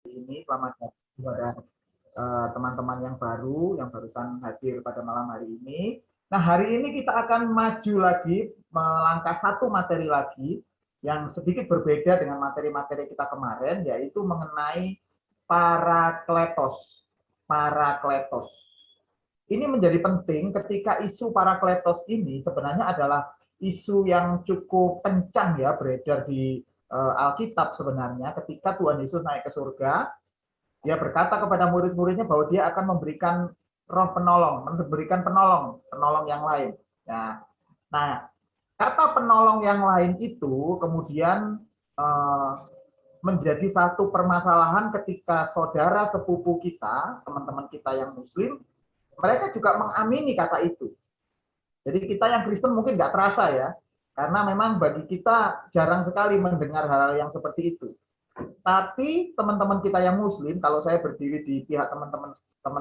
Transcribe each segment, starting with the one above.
ini. Selamat datang kepada teman-teman yang barusan hadir pada malam hari ini. Nah, hari ini kita akan maju lagi, melangkah satu materi lagi yang sedikit berbeda dengan materi-materi kita kemarin, yaitu mengenai parakletos. Parakletos. Ini menjadi penting ketika isu parakletos ini sebenarnya adalah isu yang cukup kencang ya beredar di Alkitab sebenarnya. Ketika Tuhan Yesus naik ke surga, dia berkata kepada murid-muridnya bahwa dia akan memberikan roh penolong, memberikan penolong yang lain. Nah, kata penolong yang lain itu kemudian menjadi satu permasalahan ketika saudara sepupu kita, teman-teman kita yang Muslim, mereka juga mengamini kata itu. Jadi kita yang Kristen mungkin nggak terasa ya, karena memang bagi kita jarang sekali mendengar hal yang seperti itu. Tapi teman-teman kita yang Muslim, kalau saya berdiri di pihak teman-teman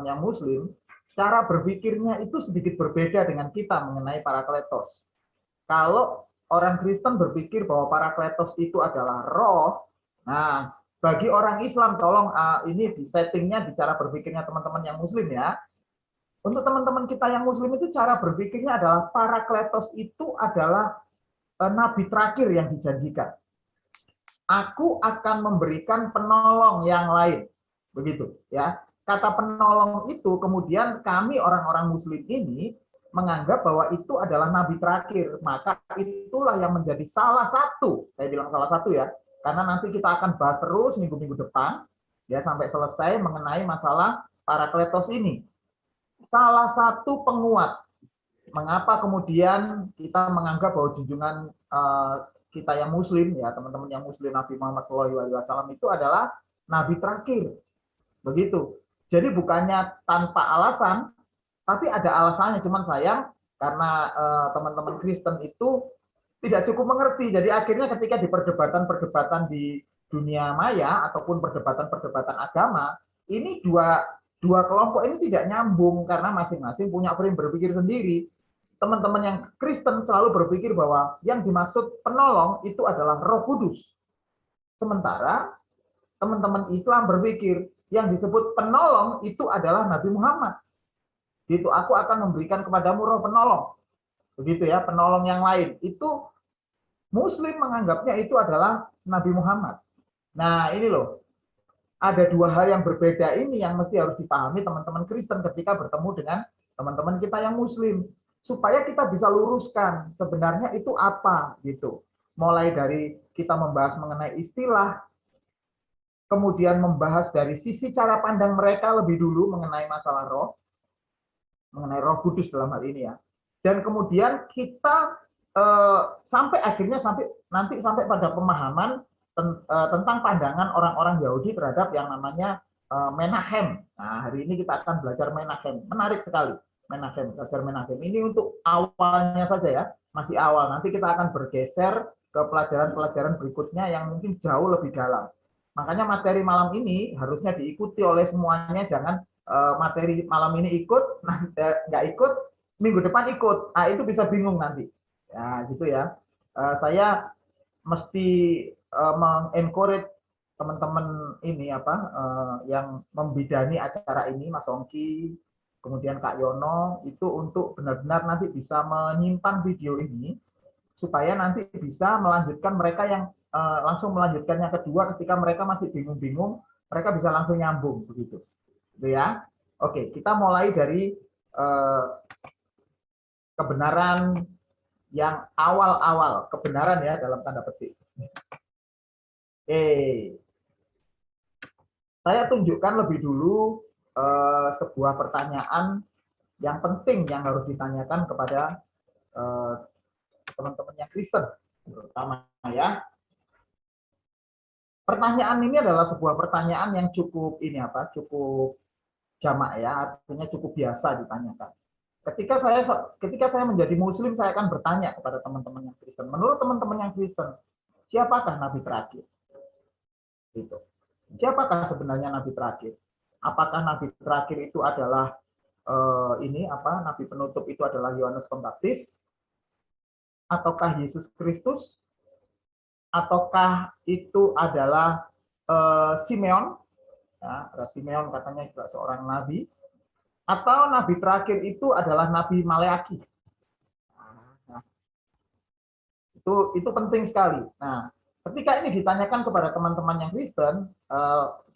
yang Muslim, cara berpikirnya itu sedikit berbeda dengan kita mengenai parakletos. Kalau orang Kristen berpikir bahwa parakletos itu adalah roh, nah bagi orang Islam, tolong ini di settingnya di cara berpikirnya teman-teman yang Muslim ya. Untuk teman-teman kita yang Muslim itu cara berpikirnya adalah parakletos itu adalah nabi terakhir yang dijanjikan. Aku akan memberikan penolong yang lain. Begitu ya. Kata penolong itu kemudian kami orang-orang Muslim ini menganggap bahwa itu adalah nabi terakhir. Maka itulah yang menjadi salah satu, saya bilang salah satu ya, karena nanti kita akan bahas terus minggu-minggu depan ya sampai selesai mengenai masalah parakletos ini. Salah satu penguat mengapa kemudian kita menganggap bahwa junjungan kita yang Muslim ya teman-teman yang Muslim Nabi Muhammad SAW itu adalah nabi terakhir, begitu. Jadi bukannya tanpa alasan, tapi ada alasannya. Cuman sayang karena teman-teman Kristen itu tidak cukup mengerti. Jadi akhirnya ketika di perdebatan-perdebatan di dunia maya ataupun perdebatan-perdebatan agama, ini dua kelompok ini tidak nyambung karena masing-masing punya frame berpikir sendiri. Teman-teman yang Kristen selalu berpikir bahwa yang dimaksud penolong itu adalah Roh Kudus. Sementara teman-teman Islam berpikir yang disebut penolong itu adalah Nabi Muhammad. Gitu, aku akan memberikan kepadamu roh penolong. Begitu ya, penolong yang lain. Itu Muslim menganggapnya itu adalah Nabi Muhammad. Nah, ini loh. Ada dua hal yang berbeda ini yang mesti harus dipahami teman-teman Kristen ketika bertemu dengan teman-teman kita yang Muslim, supaya kita bisa luruskan sebenarnya itu apa gitu. Mulai dari kita membahas mengenai istilah, kemudian membahas dari sisi cara pandang mereka lebih dulu mengenai masalah roh, mengenai Roh Kudus dalam hal ini ya. Dan kemudian kita sampai akhirnya sampai pada pemahaman tentang pandangan orang-orang Yahudi terhadap yang namanya Menahem. Nah, hari ini kita akan belajar Menahem. Menarik sekali. Menahem, belajar Menahem. Ini untuk awalnya saja ya, masih awal. Nanti kita akan bergeser ke pelajaran-pelajaran berikutnya yang mungkin jauh lebih dalam. Makanya materi malam ini harusnya diikuti oleh semuanya, jangan materi malam ini ikut, nggak ikut, minggu depan ikut. Nah, itu bisa bingung nanti. Ya, gitu ya. Saya mesti mengencourage teman-teman ini yang membidani acara ini, Mas Ongki, kemudian Kak Yono, itu untuk benar-benar nanti bisa menyimpan video ini supaya nanti bisa melanjutkan mereka yang langsung melanjutkannya kedua ketika mereka masih bingung-bingung, mereka bisa langsung nyambung begitu. Gitu ya. Oke, kita mulai dari kebenaran yang awal-awal, kebenaran ya dalam tanda petik. Saya tunjukkan lebih dulu sebuah pertanyaan yang penting yang harus ditanyakan kepada teman-teman yang Kristen, terutama ya. Pertanyaan ini adalah sebuah pertanyaan yang cukup cukup jamak ya, artinya cukup biasa ditanyakan. Ketika saya menjadi Muslim, saya akan bertanya kepada teman-teman yang Kristen. Menurut teman-teman yang Kristen, siapakah Nabi terakhir? Gitu. Siapakah sebenarnya Nabi terakhir? Apakah Nabi terakhir itu adalah Nabi penutup itu adalah Yohanes Pembaptis? Ataukah Yesus Kristus? Ataukah itu adalah Simeon? Ya, ada Simeon katanya juga seorang nabi. Atau nabi terakhir itu adalah Nabi Maleaki. Nah, itu penting sekali. Nah, ketika ini ditanyakan kepada teman-teman yang Kristen,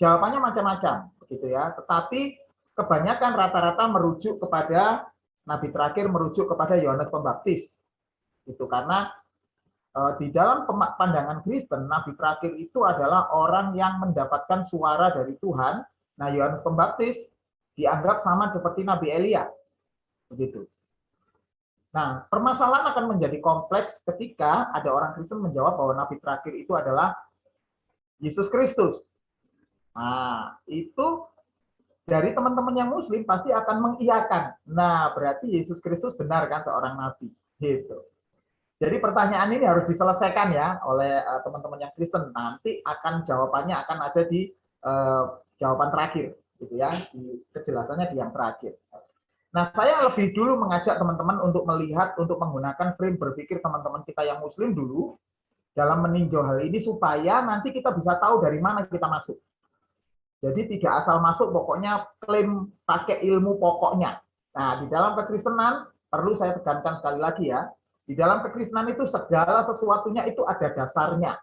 jawabannya macam-macam, begitu ya. Tetapi kebanyakan rata-rata merujuk kepada nabi terakhir, merujuk kepada Yohanes Pembaptis. Itu karena di dalam pandangan Kristen, nabi terakhir itu adalah orang yang mendapatkan suara dari Tuhan. Nah, Yohanes Pembaptis dianggap sama seperti Nabi Elia, begitu. Nah, permasalahan akan menjadi kompleks ketika ada orang Kristen menjawab bahwa nabi terakhir itu adalah Yesus Kristus. Nah, itu dari teman-teman yang Muslim pasti akan mengiyakan. Nah, berarti Yesus Kristus benar kan seorang nabi, gitu. Jadi pertanyaan ini harus diselesaikan ya oleh teman-teman yang Kristen. Nanti jawabannya akan ada di jawaban terakhir, gitu ya. Kejelasannya di yang terakhir. Nah, saya lebih dulu mengajak teman-teman untuk melihat, untuk menggunakan frame berpikir teman-teman kita yang Muslim dulu dalam meninjau hal ini supaya nanti kita bisa tahu dari mana kita masuk. Jadi tidak asal masuk, pokoknya klaim pakai ilmu pokoknya. Nah, di dalam kekristenan perlu saya tekankan sekali lagi ya, di dalam kekristenan itu segala sesuatunya itu ada dasarnya.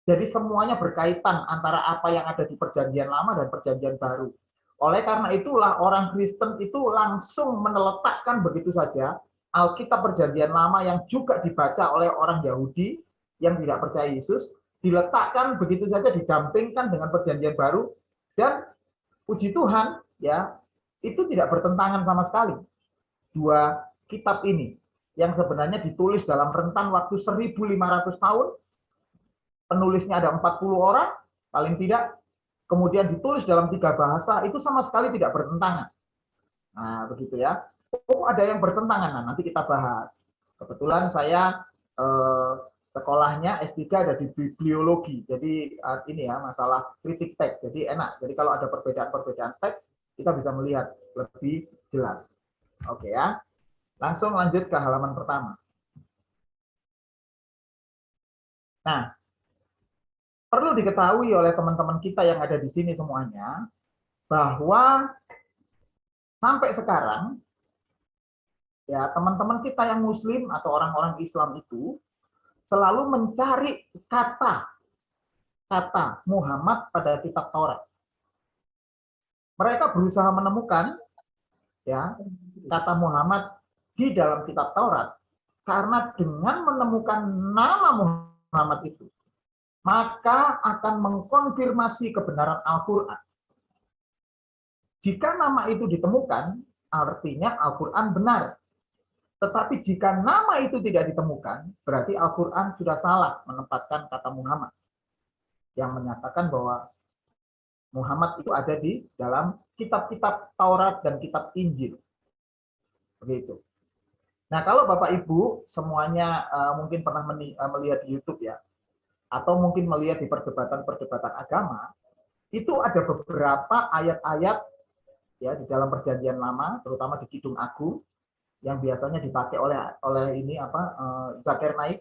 Jadi semuanya berkaitan antara apa yang ada di Perjanjian Lama dan Perjanjian Baru. Oleh karena itulah orang Kristen itu langsung meneletakkan begitu saja Alkitab Perjanjian Lama yang juga dibaca oleh orang Yahudi yang tidak percaya Yesus, diletakkan begitu saja, didampingkan dengan Perjanjian Baru, dan puji Tuhan ya, itu tidak bertentangan sama sekali. Dua kitab ini yang sebenarnya ditulis dalam rentan waktu 1.500 tahun, penulisnya ada 40 orang paling tidak, kemudian ditulis dalam 3 bahasa, itu sama sekali tidak bertentangan. Nah, begitu ya. Oh, ada yang bertentangan, nah, nanti kita bahas. Kebetulan saya sekolahnya S3 ada di bibliologi, jadi ini ya, masalah kritik teks, jadi enak. Jadi kalau ada perbedaan-perbedaan teks, kita bisa melihat lebih jelas. Oke ya, langsung lanjut ke halaman pertama. Nah, perlu diketahui oleh teman-teman kita yang ada di sini semuanya, bahwa sampai sekarang, ya teman-teman kita yang Muslim atau orang-orang Islam itu selalu mencari kata Muhammad pada kitab Taurat. Mereka berusaha menemukan ya kata Muhammad di dalam kitab Taurat, karena dengan menemukan nama Muhammad itu, maka akan mengkonfirmasi kebenaran Al-Quran. Jika nama itu ditemukan, artinya Al-Quran benar. Tetapi jika nama itu tidak ditemukan, berarti Al-Quran sudah salah menempatkan kata Muhammad, yang menyatakan bahwa Muhammad itu ada di dalam kitab-kitab Taurat dan kitab Injil. Begitu. Nah, kalau Bapak Ibu semuanya mungkin pernah melihat di YouTube ya, atau mungkin melihat di perdebatan-perdebatan agama, itu ada beberapa ayat-ayat ya di dalam Perjanjian Lama, terutama di Kidung Agung, yang biasanya dipakai oleh ini Zakir Naik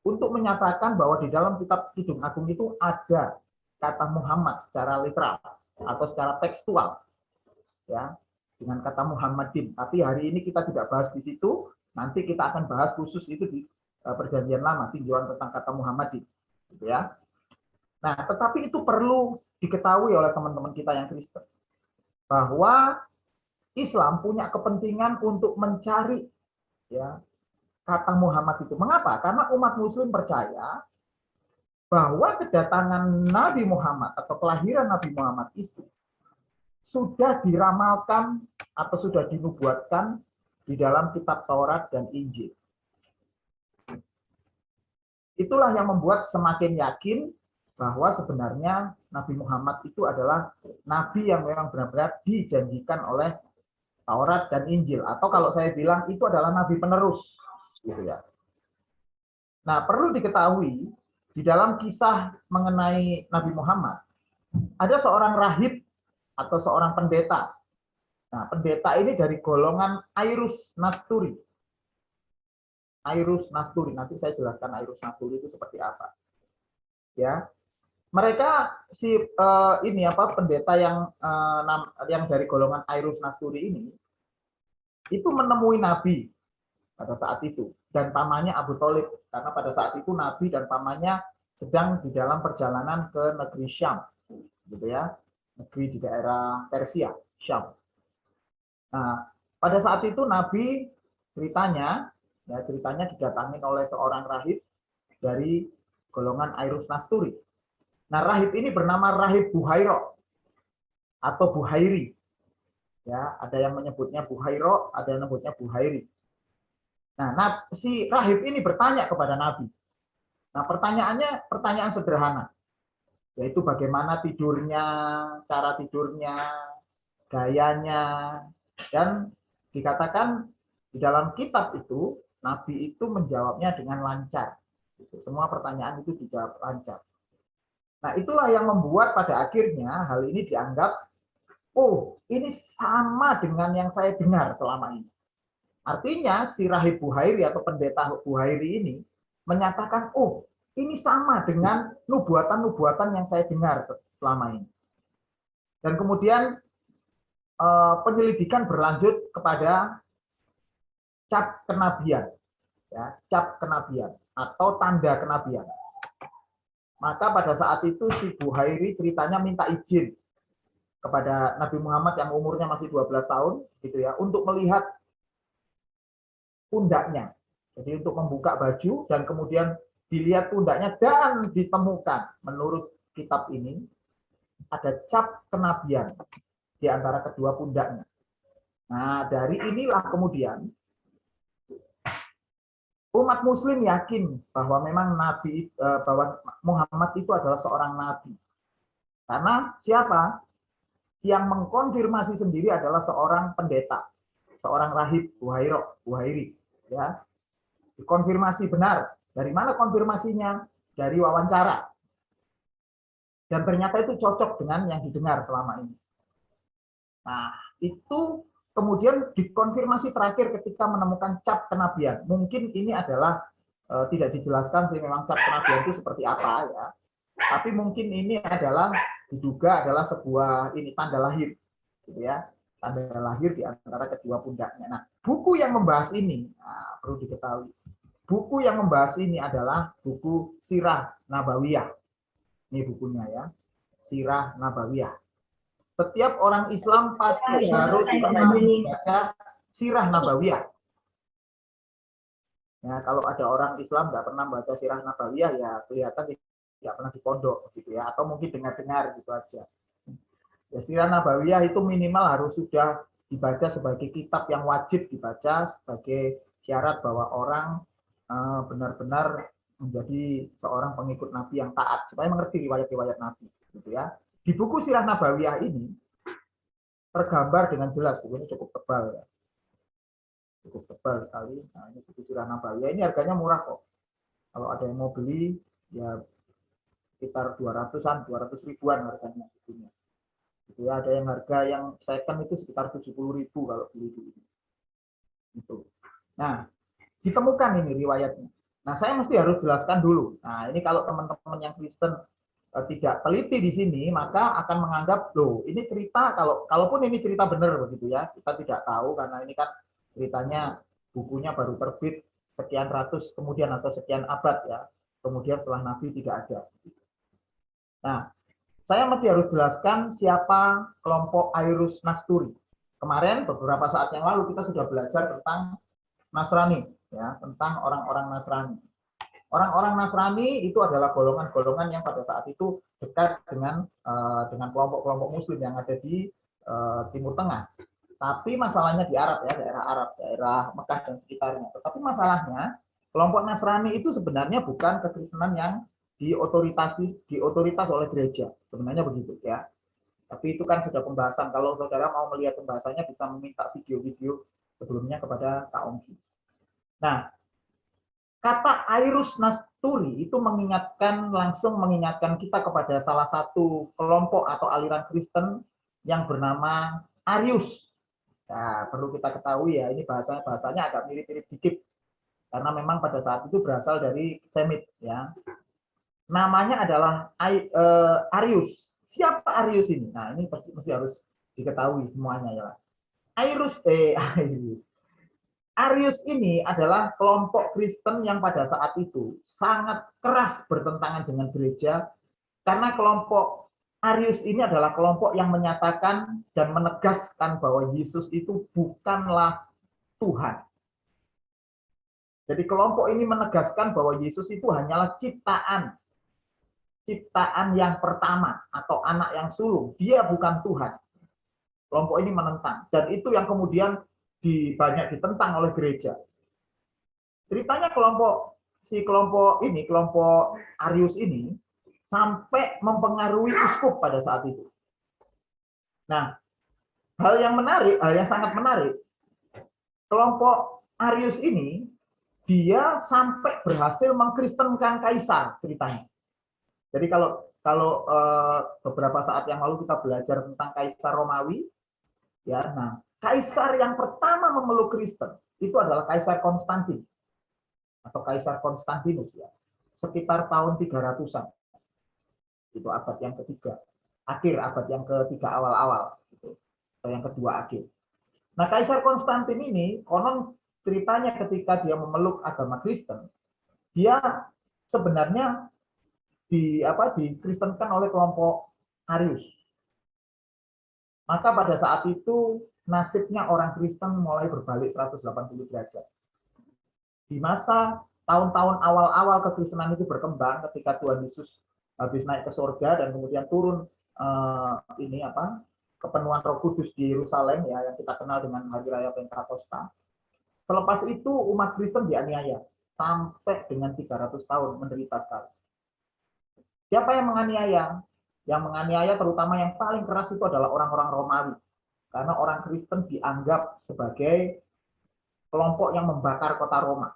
untuk menyatakan bahwa di dalam kitab Kidung Agung itu ada kata Muhammad secara literal atau secara tekstual, ya, dengan kata Muhammadin. Tapi hari ini kita tidak bahas di situ. Nanti kita akan bahas khusus itu di Perjanjian Lama, tinjauan tentang kata Muhammadin, gitu ya. Nah, tetapi itu perlu diketahui oleh teman-teman kita yang Kristen, bahwa Islam punya kepentingan untuk mencari ya kata Muhammad itu. Mengapa? Karena umat Muslim percaya bahwa kedatangan Nabi Muhammad atau kelahiran Nabi Muhammad itu sudah diramalkan atau sudah dinubuatkan di dalam kitab Taurat dan Injil. Itulah yang membuat semakin yakin bahwa sebenarnya Nabi Muhammad itu adalah Nabi yang memang benar-benar dijanjikan oleh Taurat dan Injil. Atau kalau saya bilang itu adalah Nabi penerus. Gitu ya. Nah, perlu diketahui, di dalam kisah mengenai Nabi Muhammad, ada seorang rahib atau seorang pendeta. Nah, pendeta ini dari golongan Airus Nasturi. Airus Nasturi, nanti saya jelaskan Airus Nasturi itu seperti apa. Ya. mereka ini apa pendeta yang dari golongan Airus Nasturi ini itu menemui Nabi pada saat itu dan pamannya Abu Thalib, karena pada saat itu Nabi dan pamannya sedang di dalam perjalanan ke negeri Syam, gitu ya, negeri di daerah Persia, Syam. Nah, pada saat itu Nabi ceritanya didatangi oleh seorang rahib dari golongan Airus Nasturi. Nah, rahib ini bernama Rahib Buhairo atau Buhairi. Ya, ada yang menyebutnya Buhairo, ada yang menyebutnya Buhairi. Nah, si rahib ini bertanya kepada Nabi. Nah, pertanyaannya pertanyaan sederhana, yaitu bagaimana tidurnya, cara tidurnya, gayanya, dan dikatakan di dalam kitab itu Nabi itu menjawabnya dengan lancar. Semua pertanyaan itu dijawab lancar. Nah, itulah yang membuat pada akhirnya hal ini dianggap, oh, ini sama dengan yang saya dengar selama ini. Artinya si Rahib Buhairi atau pendeta Buhairi ini menyatakan, oh, ini sama dengan nubuatan-nubuatan yang saya dengar selama ini. Dan kemudian penyelidikan berlanjut kepada cap kenabian, ya, cap kenabian atau tanda kenabian. Maka pada saat itu si Buhairi ceritanya minta izin kepada Nabi Muhammad yang umurnya masih 12 tahun gitu ya, untuk melihat pundaknya. Jadi untuk membuka baju dan kemudian dilihat pundaknya dan ditemukan menurut kitab ini ada cap kenabian di antara kedua pundaknya. Nah, dari inilah kemudian umat muslim yakin bahwa memang bahwa Muhammad itu adalah seorang nabi. Karena siapa? Yang mengkonfirmasi sendiri adalah seorang pendeta, seorang rahib Buhairi, ya. Dikonfirmasi benar. Dari mana konfirmasinya? Dari wawancara. Dan ternyata itu cocok dengan yang didengar selama ini. Nah, itu kemudian dikonfirmasi terakhir ketika menemukan cap kenabian. Mungkin ini adalah tidak dijelaskan sih memang cap kenabian itu seperti apa ya. Tapi mungkin ini diduga adalah sebuah tanda lahir, gitu ya, tanda lahir di antara kedua pundaknya. Nah, buku yang membahas ini, perlu diketahui, buku yang membahas ini adalah buku Sirah Nabawiyah. Ini bukunya ya, Sirah Nabawiyah. Setiap orang Islam pasti harus membaca Sirah Nabawiyah. Ya, kalau ada orang Islam nggak pernah baca Sirah Nabawiyah, ya kelihatan tidak pernah di pondok gitu ya, atau mungkin dengar-dengar gitu aja. Ya, Sirah Nabawiyah itu minimal harus sudah dibaca sebagai kitab yang wajib dibaca sebagai syarat bahwa orang benar-benar menjadi seorang pengikut Nabi yang taat, supaya mengerti riwayat-riwayat Nabi gitu ya. Di buku Sirah Nabawiyah ini tergambar dengan jelas, bukunya cukup tebal ya. Cukup tebal sekali. Nah, ini buku Sirah Nabawiyah, ini harganya murah kok. Kalau ada yang mau beli ya sekitar 200-an, 200 ribuan harganya bukunya. Gitu ya, ada yang harga yang second itu sekitar 70.000 kalau beli dulu. Gitu. Nah, ditemukan ini riwayatnya. Nah, saya mesti harus jelaskan dulu. Nah, ini kalau teman-teman yang Kristen tidak teliti di sini, maka akan menganggap, loh, ini cerita, kalaupun ini cerita benar begitu ya, kita tidak tahu karena ini kan ceritanya bukunya baru terbit sekian ratus kemudian atau sekian abad ya, kemudian setelah Nabi tidak ada. Nah, saya masih harus jelaskan siapa kelompok Airus Nasturi. Kemarin beberapa saat yang lalu kita sudah belajar tentang Nasrani, ya, tentang orang-orang Nasrani. Orang-orang Nasrani itu adalah golongan-golongan yang pada saat itu dekat dengan kelompok-kelompok Muslim yang ada di Timur Tengah. Tapi masalahnya di Arab ya, daerah Arab, daerah Mekah dan sekitarnya. Tetapi masalahnya kelompok Nasrani itu sebenarnya bukan kekristenan yang diotoritas oleh gereja. Sebenarnya begitu ya. Tapi itu kan sudah pembahasan. Kalau saudara mau melihat pembahasannya bisa meminta video-video sebelumnya kepada Kak Ongki. Nah, kata Airus Nasturi itu langsung mengingatkan kita kepada salah satu kelompok atau aliran Kristen yang bernama Arius. Nah, perlu kita ketahui ya, ini bahasanya agak mirip-mirip dikit karena memang pada saat itu berasal dari Semit ya. namanya adalah Arius. Siapa Arius ini? Nah, ini mesti harus diketahui semuanya ya. Arius. Arius ini adalah kelompok Kristen yang pada saat itu sangat keras bertentangan dengan gereja, karena kelompok Arius ini adalah kelompok yang menyatakan dan menegaskan bahwa Yesus itu bukanlah Tuhan. Jadi kelompok ini menegaskan bahwa Yesus itu hanyalah ciptaan yang pertama atau anak yang sulung. Dia bukan Tuhan. Kelompok ini menentang, dan itu yang kemudian banyak ditentang oleh gereja. Ceritanya kelompok Arius ini sampai mempengaruhi uskup pada saat itu. Nah, hal yang sangat menarik, kelompok Arius ini dia sampai berhasil mengkristenkan kaisar ceritanya. Jadi kalau beberapa saat yang lalu kita belajar tentang kaisar Romawi, ya, nah kaisar yang pertama memeluk Kristen itu adalah Kaisar Konstantin atau Kaisar Konstantinus, ya, sekitar tahun 300-an. Itu abad yang ketiga, akhir abad yang ketiga awal-awal, gitu, atau yang kedua akhir. Nah, Kaisar Konstantin ini konon ceritanya ketika dia memeluk agama Kristen, dia sebenarnya dikristenkan oleh kelompok Arius. Maka pada saat itu nasibnya orang Kristen mulai berbalik 180 derajat. Di masa tahun-tahun awal-awal kekristenan itu berkembang, ketika Tuhan Yesus habis naik ke surga dan kemudian turun kepenuhan Roh Kudus di Yerusalem, ya, yang kita kenal dengan Hari Raya Pentakosta. Selepas itu umat Kristen dianiaya sampai dengan 300 tahun menderita sekali. Siapa yang menganiaya? Yang menganiaya terutama yang paling keras itu adalah orang-orang Romawi. Karena orang Kristen dianggap sebagai kelompok yang membakar kota Roma.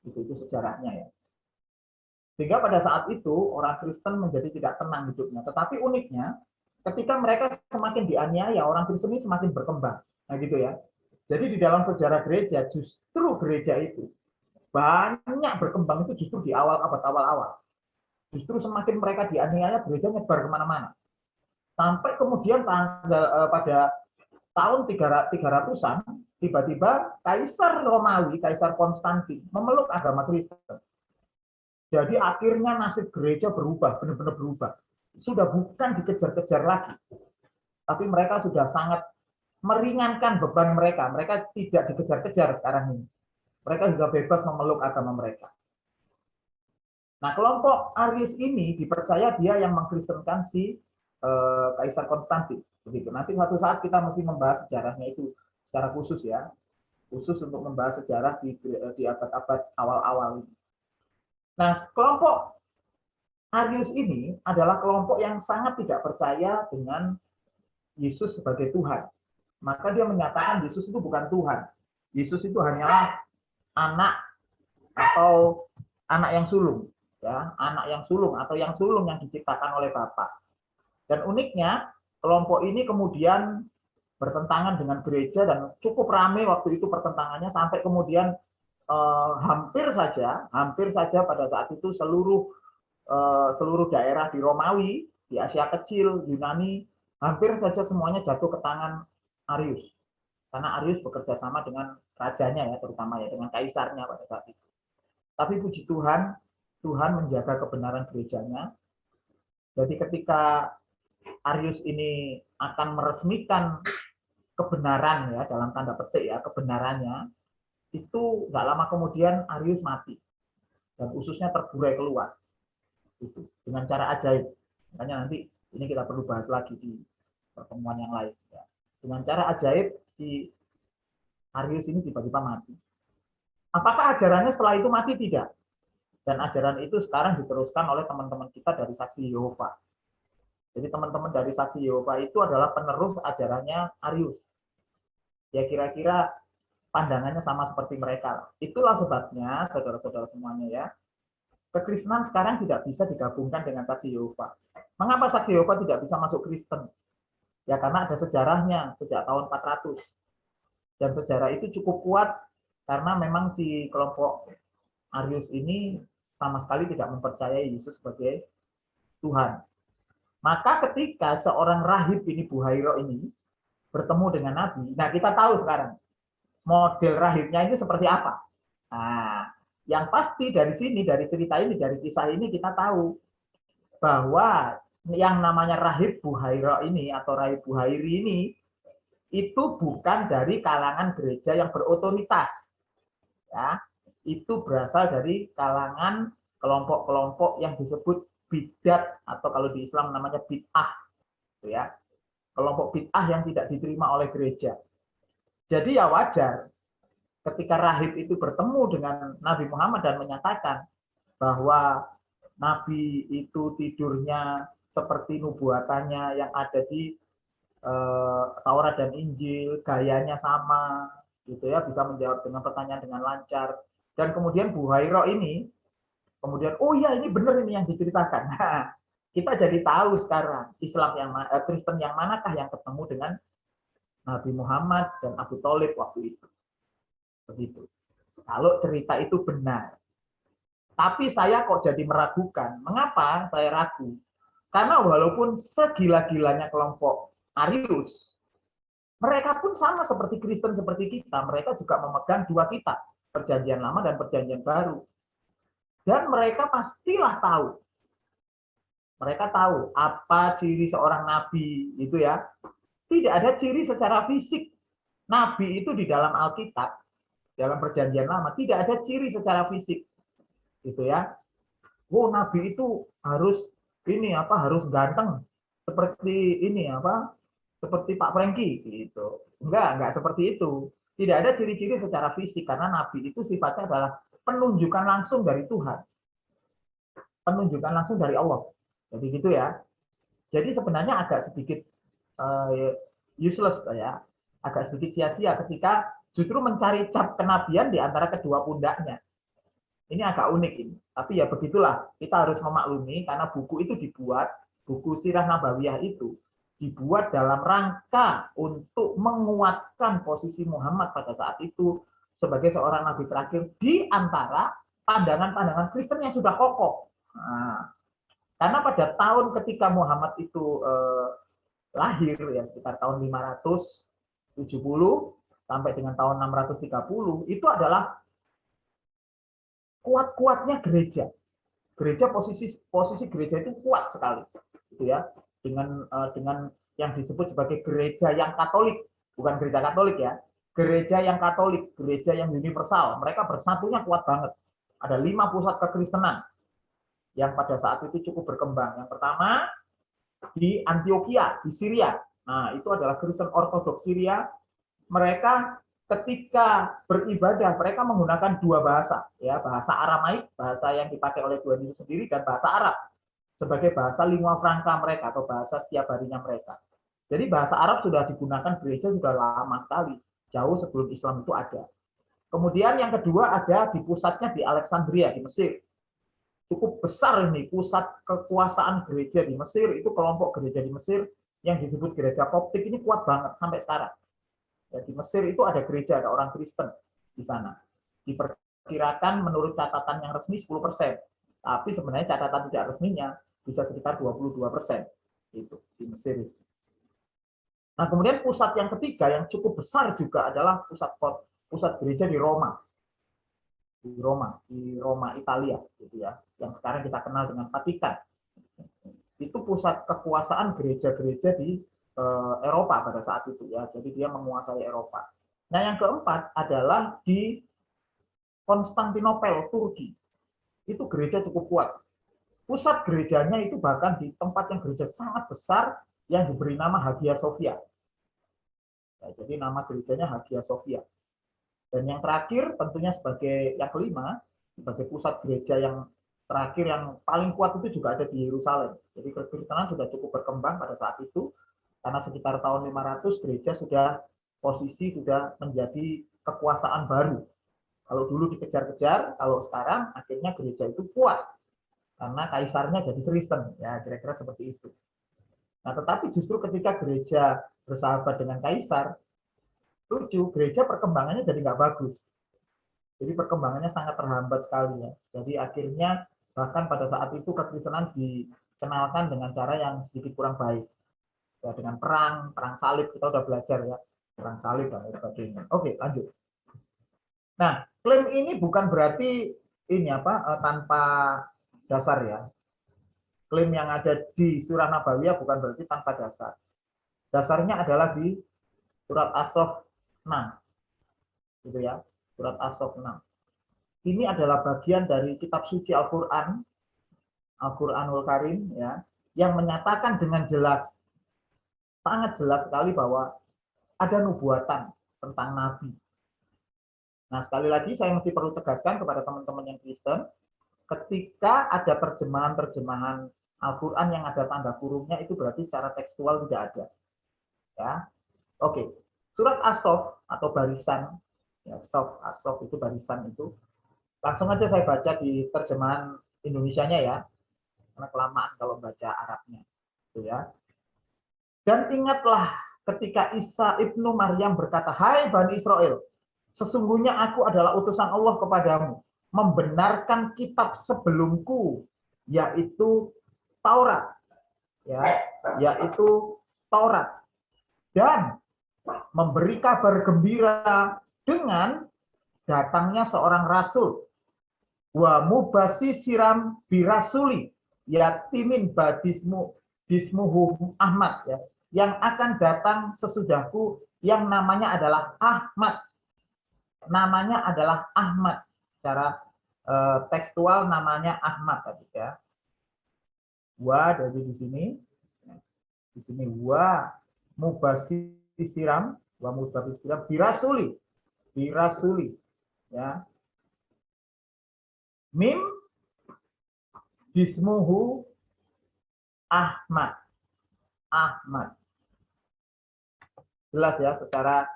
Itu sejarahnya, ya. Sehingga pada saat itu orang Kristen menjadi tidak tenang hidupnya. Tetapi uniknya, ketika mereka semakin dianiaya, orang Kristen ini semakin berkembang. Nah, gitu ya. Jadi di dalam sejarah gereja, justru gereja itu banyak berkembang itu justru di abad awal-awal. Justru semakin mereka dianiaya, gereja nyebar kemana-mana. Sampai kemudian pada tahun 300-an, tiba-tiba Kaisar Romawi, Kaisar Konstantin, memeluk agama Kristen. Jadi akhirnya nasib gereja berubah, benar-benar berubah. Sudah bukan dikejar-kejar lagi, tapi mereka sudah sangat meringankan beban mereka. Mereka tidak dikejar-kejar sekarang ini. Mereka sudah bebas memeluk agama mereka. Nah, kelompok Arius ini dipercaya dia yang mengkristenkan si Kaisar Konstantin. Begitu. Nanti suatu saat kita mesti membahas sejarahnya itu secara khusus, ya. Khusus untuk membahas sejarah di abad-abad awal-awal ini. Nah, kelompok Arius ini adalah kelompok yang sangat tidak percaya dengan Yesus sebagai Tuhan. Maka dia menyatakan Yesus itu bukan Tuhan. Yesus itu hanyalah anak atau anak yang sulung, ya, anak yang sulung atau yang sulung yang diciptakan oleh Bapa. Dan uniknya, kelompok ini kemudian bertentangan dengan gereja dan cukup ramai waktu itu pertentangannya, sampai kemudian hampir saja pada saat itu seluruh daerah di Romawi, di Asia Kecil, Yunani, hampir saja semuanya jatuh ke tangan Arius. Karena Arius bekerja sama dengan rajanya, ya, terutama ya dengan kaisarnya pada saat itu. Tapi puji Tuhan, Tuhan menjaga kebenaran gerejanya. Jadi ketika Arius ini akan meresmikan kebenaran, ya, dalam tanda petik, ya, kebenarannya, itu nggak lama kemudian Arius mati dan ususnya terburai keluar, itu dengan cara ajaib. Makanya nanti ini kita perlu bahas lagi di pertemuan yang lain, ya. Dengan cara ajaib si Arius ini tiba-tiba mati. Apakah ajarannya setelah itu mati? Tidak. Dan ajaran itu sekarang diteruskan oleh teman-teman kita dari Saksi Yehova. Jadi teman-teman dari Saksi Yehova itu adalah penerus ajarannya Arius. Ya, kira-kira pandangannya sama seperti mereka. Itulah sebabnya, saudara-saudara semuanya, ya, kekristenan sekarang tidak bisa digabungkan dengan Saksi Yehova. Mengapa Saksi Yehova tidak bisa masuk Kristen? Ya, karena ada sejarahnya sejak tahun 400. Dan sejarah itu cukup kuat karena memang si kelompok Arius ini sama sekali tidak mempercayai Yesus sebagai Tuhan. Maka ketika seorang rahib ini, Buhairo ini, bertemu dengan Nabi, nah kita tahu sekarang model rahibnya itu seperti apa. Nah, yang pasti dari sini, dari cerita ini, dari kisah ini kita tahu bahwa yang namanya rahib Buhairo ini atau rahib Buhairi ini itu bukan dari kalangan gereja yang berotoritas. Ya, itu berasal dari kalangan kelompok-kelompok yang disebut bidat atau kalau di Islam namanya bid'ah, ya, kelompok bid'ah yang tidak diterima oleh gereja. Jadi ya wajar ketika rahib itu bertemu dengan Nabi Muhammad dan menyatakan bahwa Nabi itu tidurnya seperti nubuatannya yang ada di Taurat dan Injil, gayanya sama, gitu ya, bisa menjawab dengan pertanyaan dengan lancar. Dan kemudian Buhairo ini, kemudian oh iya ini benar ini yang diceritakan. Nah, kita jadi tahu sekarang Islam yang Kristen yang manakah yang ketemu dengan Nabi Muhammad dan Abu Thalib waktu itu. Begitu. Kalau cerita itu benar. Tapi saya kok jadi meragukan. Mengapa saya ragu? Karena walaupun segila-gilanya kelompok Arius, mereka pun sama seperti Kristen seperti kita. Mereka juga memegang dua kitab, Perjanjian Lama dan Perjanjian Baru. Dan mereka pastilah tahu. Mereka tahu apa ciri seorang nabi itu ya. Tidak ada ciri secara fisik. Nabi itu di dalam Alkitab, dalam Perjanjian Lama tidak ada ciri secara fisik. Gitu ya. Oh, nabi itu harus ini apa? Harus ganteng seperti ini apa? Seperti Pak Franky gitu. Enggak seperti itu. Tidak ada ciri-ciri secara fisik karena nabi itu sifatnya adalah penunjukan langsung dari Tuhan. Penunjukan langsung dari Allah. Jadi gitu ya. Jadi sebenarnya agak sedikit useless ya. Agak sedikit sia-sia ketika justru mencari cap kenabian di antara kedua pundaknya. Ini agak unik ini. Tapi ya begitulah, kita harus memaklumi karena buku itu dibuat, buku Sirah Nabawiyah itu dibuat dalam rangka untuk menguatkan posisi Muhammad pada saat itu sebagai seorang nabi terakhir di antara pandangan-pandangan Kristen yang sudah kokoh. Nah, karena pada tahun ketika Muhammad itu lahir ya sekitar tahun 570 sampai dengan tahun 630 itu adalah kuat-kuatnya gereja. Gereja posisi gereja itu kuat sekali, gitu ya. Dengan yang disebut sebagai gereja yang Katolik, bukan gereja Katolik ya. Gereja yang Katolik, gereja yang universal. Mereka bersatunya kuat banget. Ada 5 pusat kekristenan yang pada saat itu cukup berkembang. Yang pertama di Antioquia, di Syria. Nah, itu adalah Kristen Ortodoks Syria. Mereka ketika beribadah mereka menggunakan dua bahasa, ya, bahasa Aramaik, bahasa yang dipakai oleh Tuhan Yesus sendiri, dan bahasa Arab sebagai bahasa lingua franca mereka atau bahasa setiap harinya mereka. Jadi bahasa Arab sudah digunakan gereja sudah lama sekali, jauh sebelum Islam itu ada. Kemudian yang kedua ada di pusatnya di Alexandria di Mesir. Cukup besar ini pusat kekuasaan gereja di Mesir, itu kelompok gereja di Mesir yang disebut gereja Koptik ini kuat banget sampai sekarang. Ya, di Mesir itu ada gereja, ada orang Kristen di sana. Diperkirakan menurut catatan yang resmi 10%. Tapi sebenarnya catatan tidak resminya bisa sekitar 22%. Itu di Mesir. Nah, kemudian pusat yang ketiga yang cukup besar juga adalah pusat gereja di Roma. Di Roma Italia gitu ya. Yang sekarang kita kenal dengan Vatikan. Itu pusat kekuasaan gereja-gereja di Eropa pada saat itu ya, jadi dia menguasai Eropa. Nah yang keempat adalah di Konstantinopel, Turki. Itu gereja cukup kuat. Pusat gerejanya itu bahkan di tempat yang gereja sangat besar yang diberi nama Hagia Sophia. Ya, jadi nama gerejanya Hagia Sophia. Dan yang terakhir tentunya sebagai yang kelima, sebagai pusat gereja yang terakhir yang paling kuat itu juga ada di Yerusalem. Jadi kekristenan sudah cukup berkembang pada saat itu. Karena sekitar tahun 500 gereja sudah menjadi kekuasaan baru. Kalau dulu dikejar-kejar, kalau sekarang akhirnya gereja itu kuat karena kaisarnya jadi Kristen, ya kira-kira seperti itu. Nah, tetapi justru ketika gereja bersahabat dengan kaisar, lucu, gereja perkembangannya jadi nggak bagus. Jadi perkembangannya sangat terhambat sekali ya. Jadi akhirnya bahkan pada saat itu kekristenan dikenalkan dengan cara yang sedikit kurang baik. Ya, dengan perang salib kita udah belajar ya, perang salib dan sebagainya. Oke, lanjut. Nah, klaim ini bukan berarti ini tanpa dasar ya. Klaim yang ada di surah Nabawiyah bukan berarti tanpa dasar. Dasarnya adalah di surat As-Saff 6. Gitu ya. Surat As-Saff 6. Ini adalah bagian dari kitab suci Al-Qur'an, Al-Qur'anul Karim ya, yang menyatakan dengan jelas, sangat jelas sekali bahwa ada nubuatan tentang nabi. Nah, sekali lagi saya mesti perlu tegaskan kepada teman-teman yang Kristen, ketika ada terjemahan-terjemahan Al-Qur'an yang ada tanda kurungnya itu berarti secara tekstual tidak ada. Ya. Oke. Surat As-Saff atau barisan ya, As-Saff itu barisan itu. Langsung aja saya baca di terjemahan Indonesianya ya. Karena kelamaan kalau baca Arabnya. Gitu ya. Dan ingatlah ketika Isa ibnu Maryam berkata, "Hai Bani Israel, sesungguhnya aku adalah utusan Allah kepadamu, membenarkan kitab sebelumku, yaitu Taurat, ya, yaitu Taurat, dan memberi kabar gembira dengan datangnya seorang rasul, wa mubasi siram birasuli, yatimin badismuhu Ahmad, ya, yang akan datang sesudahku, yang namanya adalah Ahmad. Namanya adalah Ahmad. Secara tekstual namanya Ahmad tadi ya. Wa dari di sini. Di sini wa mubasi siram, wa mubasi siram birasuli. Birasuli ya. Mim bismuhu Ahmad. Ahmad. Jelas ya, secara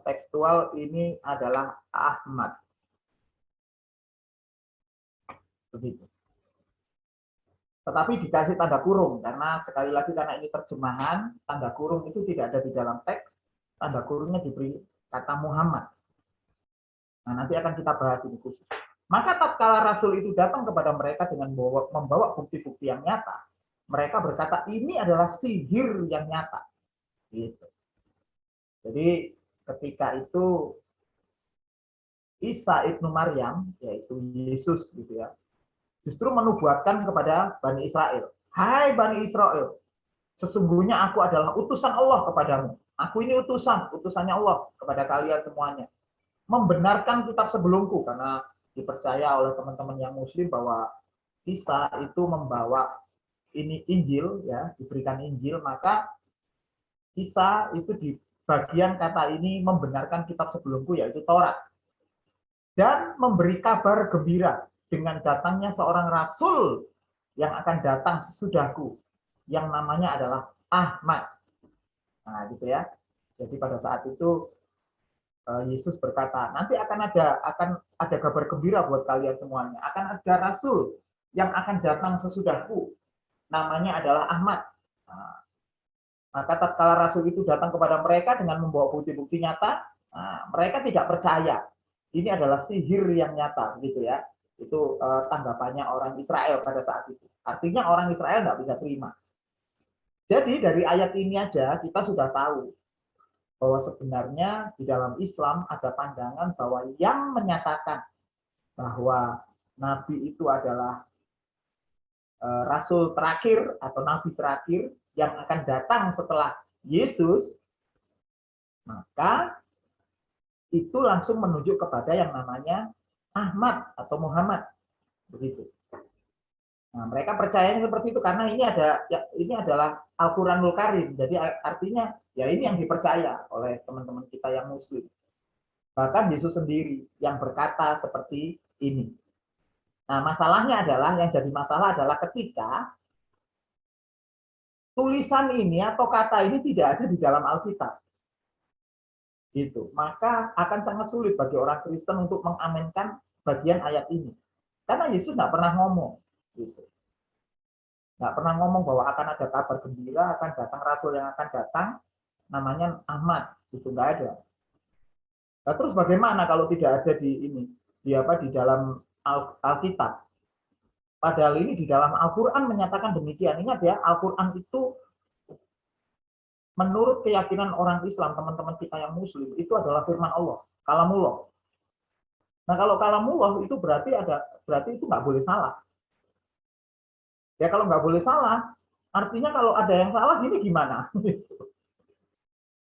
tekstual ini adalah Ahmad. Begitu. Tetapi dikasih tanda kurung, karena sekali lagi karena ini terjemahan, tanda kurung itu tidak ada di dalam teks, tanda kurungnya diberi kata Muhammad. Nah, nanti akan kita bahas ini khusus. Maka tatkala Rasul itu datang kepada mereka dengan membawa bukti-bukti yang nyata, mereka berkata, ini adalah sihir yang nyata. Gitu. Jadi ketika itu Isa ibnu Maryam, yaitu Yesus gitu ya, justru menubuatkan kepada Bani Israel. Hai Bani Israel, sesungguhnya aku adalah utusan Allah kepadamu. Aku ini utusannya Allah kepada kalian semuanya. Membenarkan kitab sebelumku, karena dipercaya oleh teman-teman yang Muslim bahwa Isa itu membawa ini Injil, ya, diberikan Injil, maka Isa itu di bagian kata ini membenarkan kitab sebelumku, yaitu Taurat, dan memberi kabar gembira dengan datangnya seorang rasul yang akan datang sesudahku, yang namanya adalah Ahmad. Nah, gitu ya. Jadi pada saat itu Yesus berkata, nanti akan ada kabar gembira buat kalian semuanya. Akan ada rasul yang akan datang sesudahku, namanya adalah Ahmad. Nah, maka tatkala rasul itu datang kepada mereka dengan membawa bukti-bukti nyata, nah, mereka tidak percaya. Ini adalah sihir yang nyata, gitu ya. Itu tanggapannya orang Israel pada saat itu. Artinya orang Israel nggak bisa terima. Jadi dari ayat ini aja kita sudah tahu bahwa sebenarnya di dalam Islam ada pandangan bahwa yang menyatakan bahwa Nabi itu adalah Rasul terakhir atau Nabi terakhir yang akan datang setelah Yesus, maka itu langsung menunjuk kepada yang namanya Ahmad atau Muhammad, begitu. Nah, mereka percayanya seperti itu karena ini adalah Al-Qur'anul Karim. Jadi artinya ya ini yang dipercaya oleh teman-teman kita yang Muslim. Bahkan Yesus sendiri yang berkata seperti ini. Nah, masalahnya adalah yang jadi masalah adalah ketika tulisan ini atau kata ini tidak ada di dalam Alkitab. Gitu. Maka akan sangat sulit bagi orang Kristen untuk mengaminkan bagian ayat ini. Karena Yesus nggak pernah ngomong. Gitu. Nggak pernah ngomong bahwa akan ada kabar gembira, akan datang rasul yang akan datang, namanya Ahmad. Itu nggak ada. Nah, terus bagaimana kalau tidak ada di ini, di dalam Alkitab? Padahal ini di dalam Al-Quran menyatakan demikian. Ingat ya, Al-Quran itu menurut keyakinan orang Islam, teman-teman kita yang Muslim, itu adalah firman Allah, kalamullah. Nah, kalau kalamullah itu berarti itu nggak boleh salah. Ya kalau nggak boleh salah, artinya kalau ada yang salah ini gimana?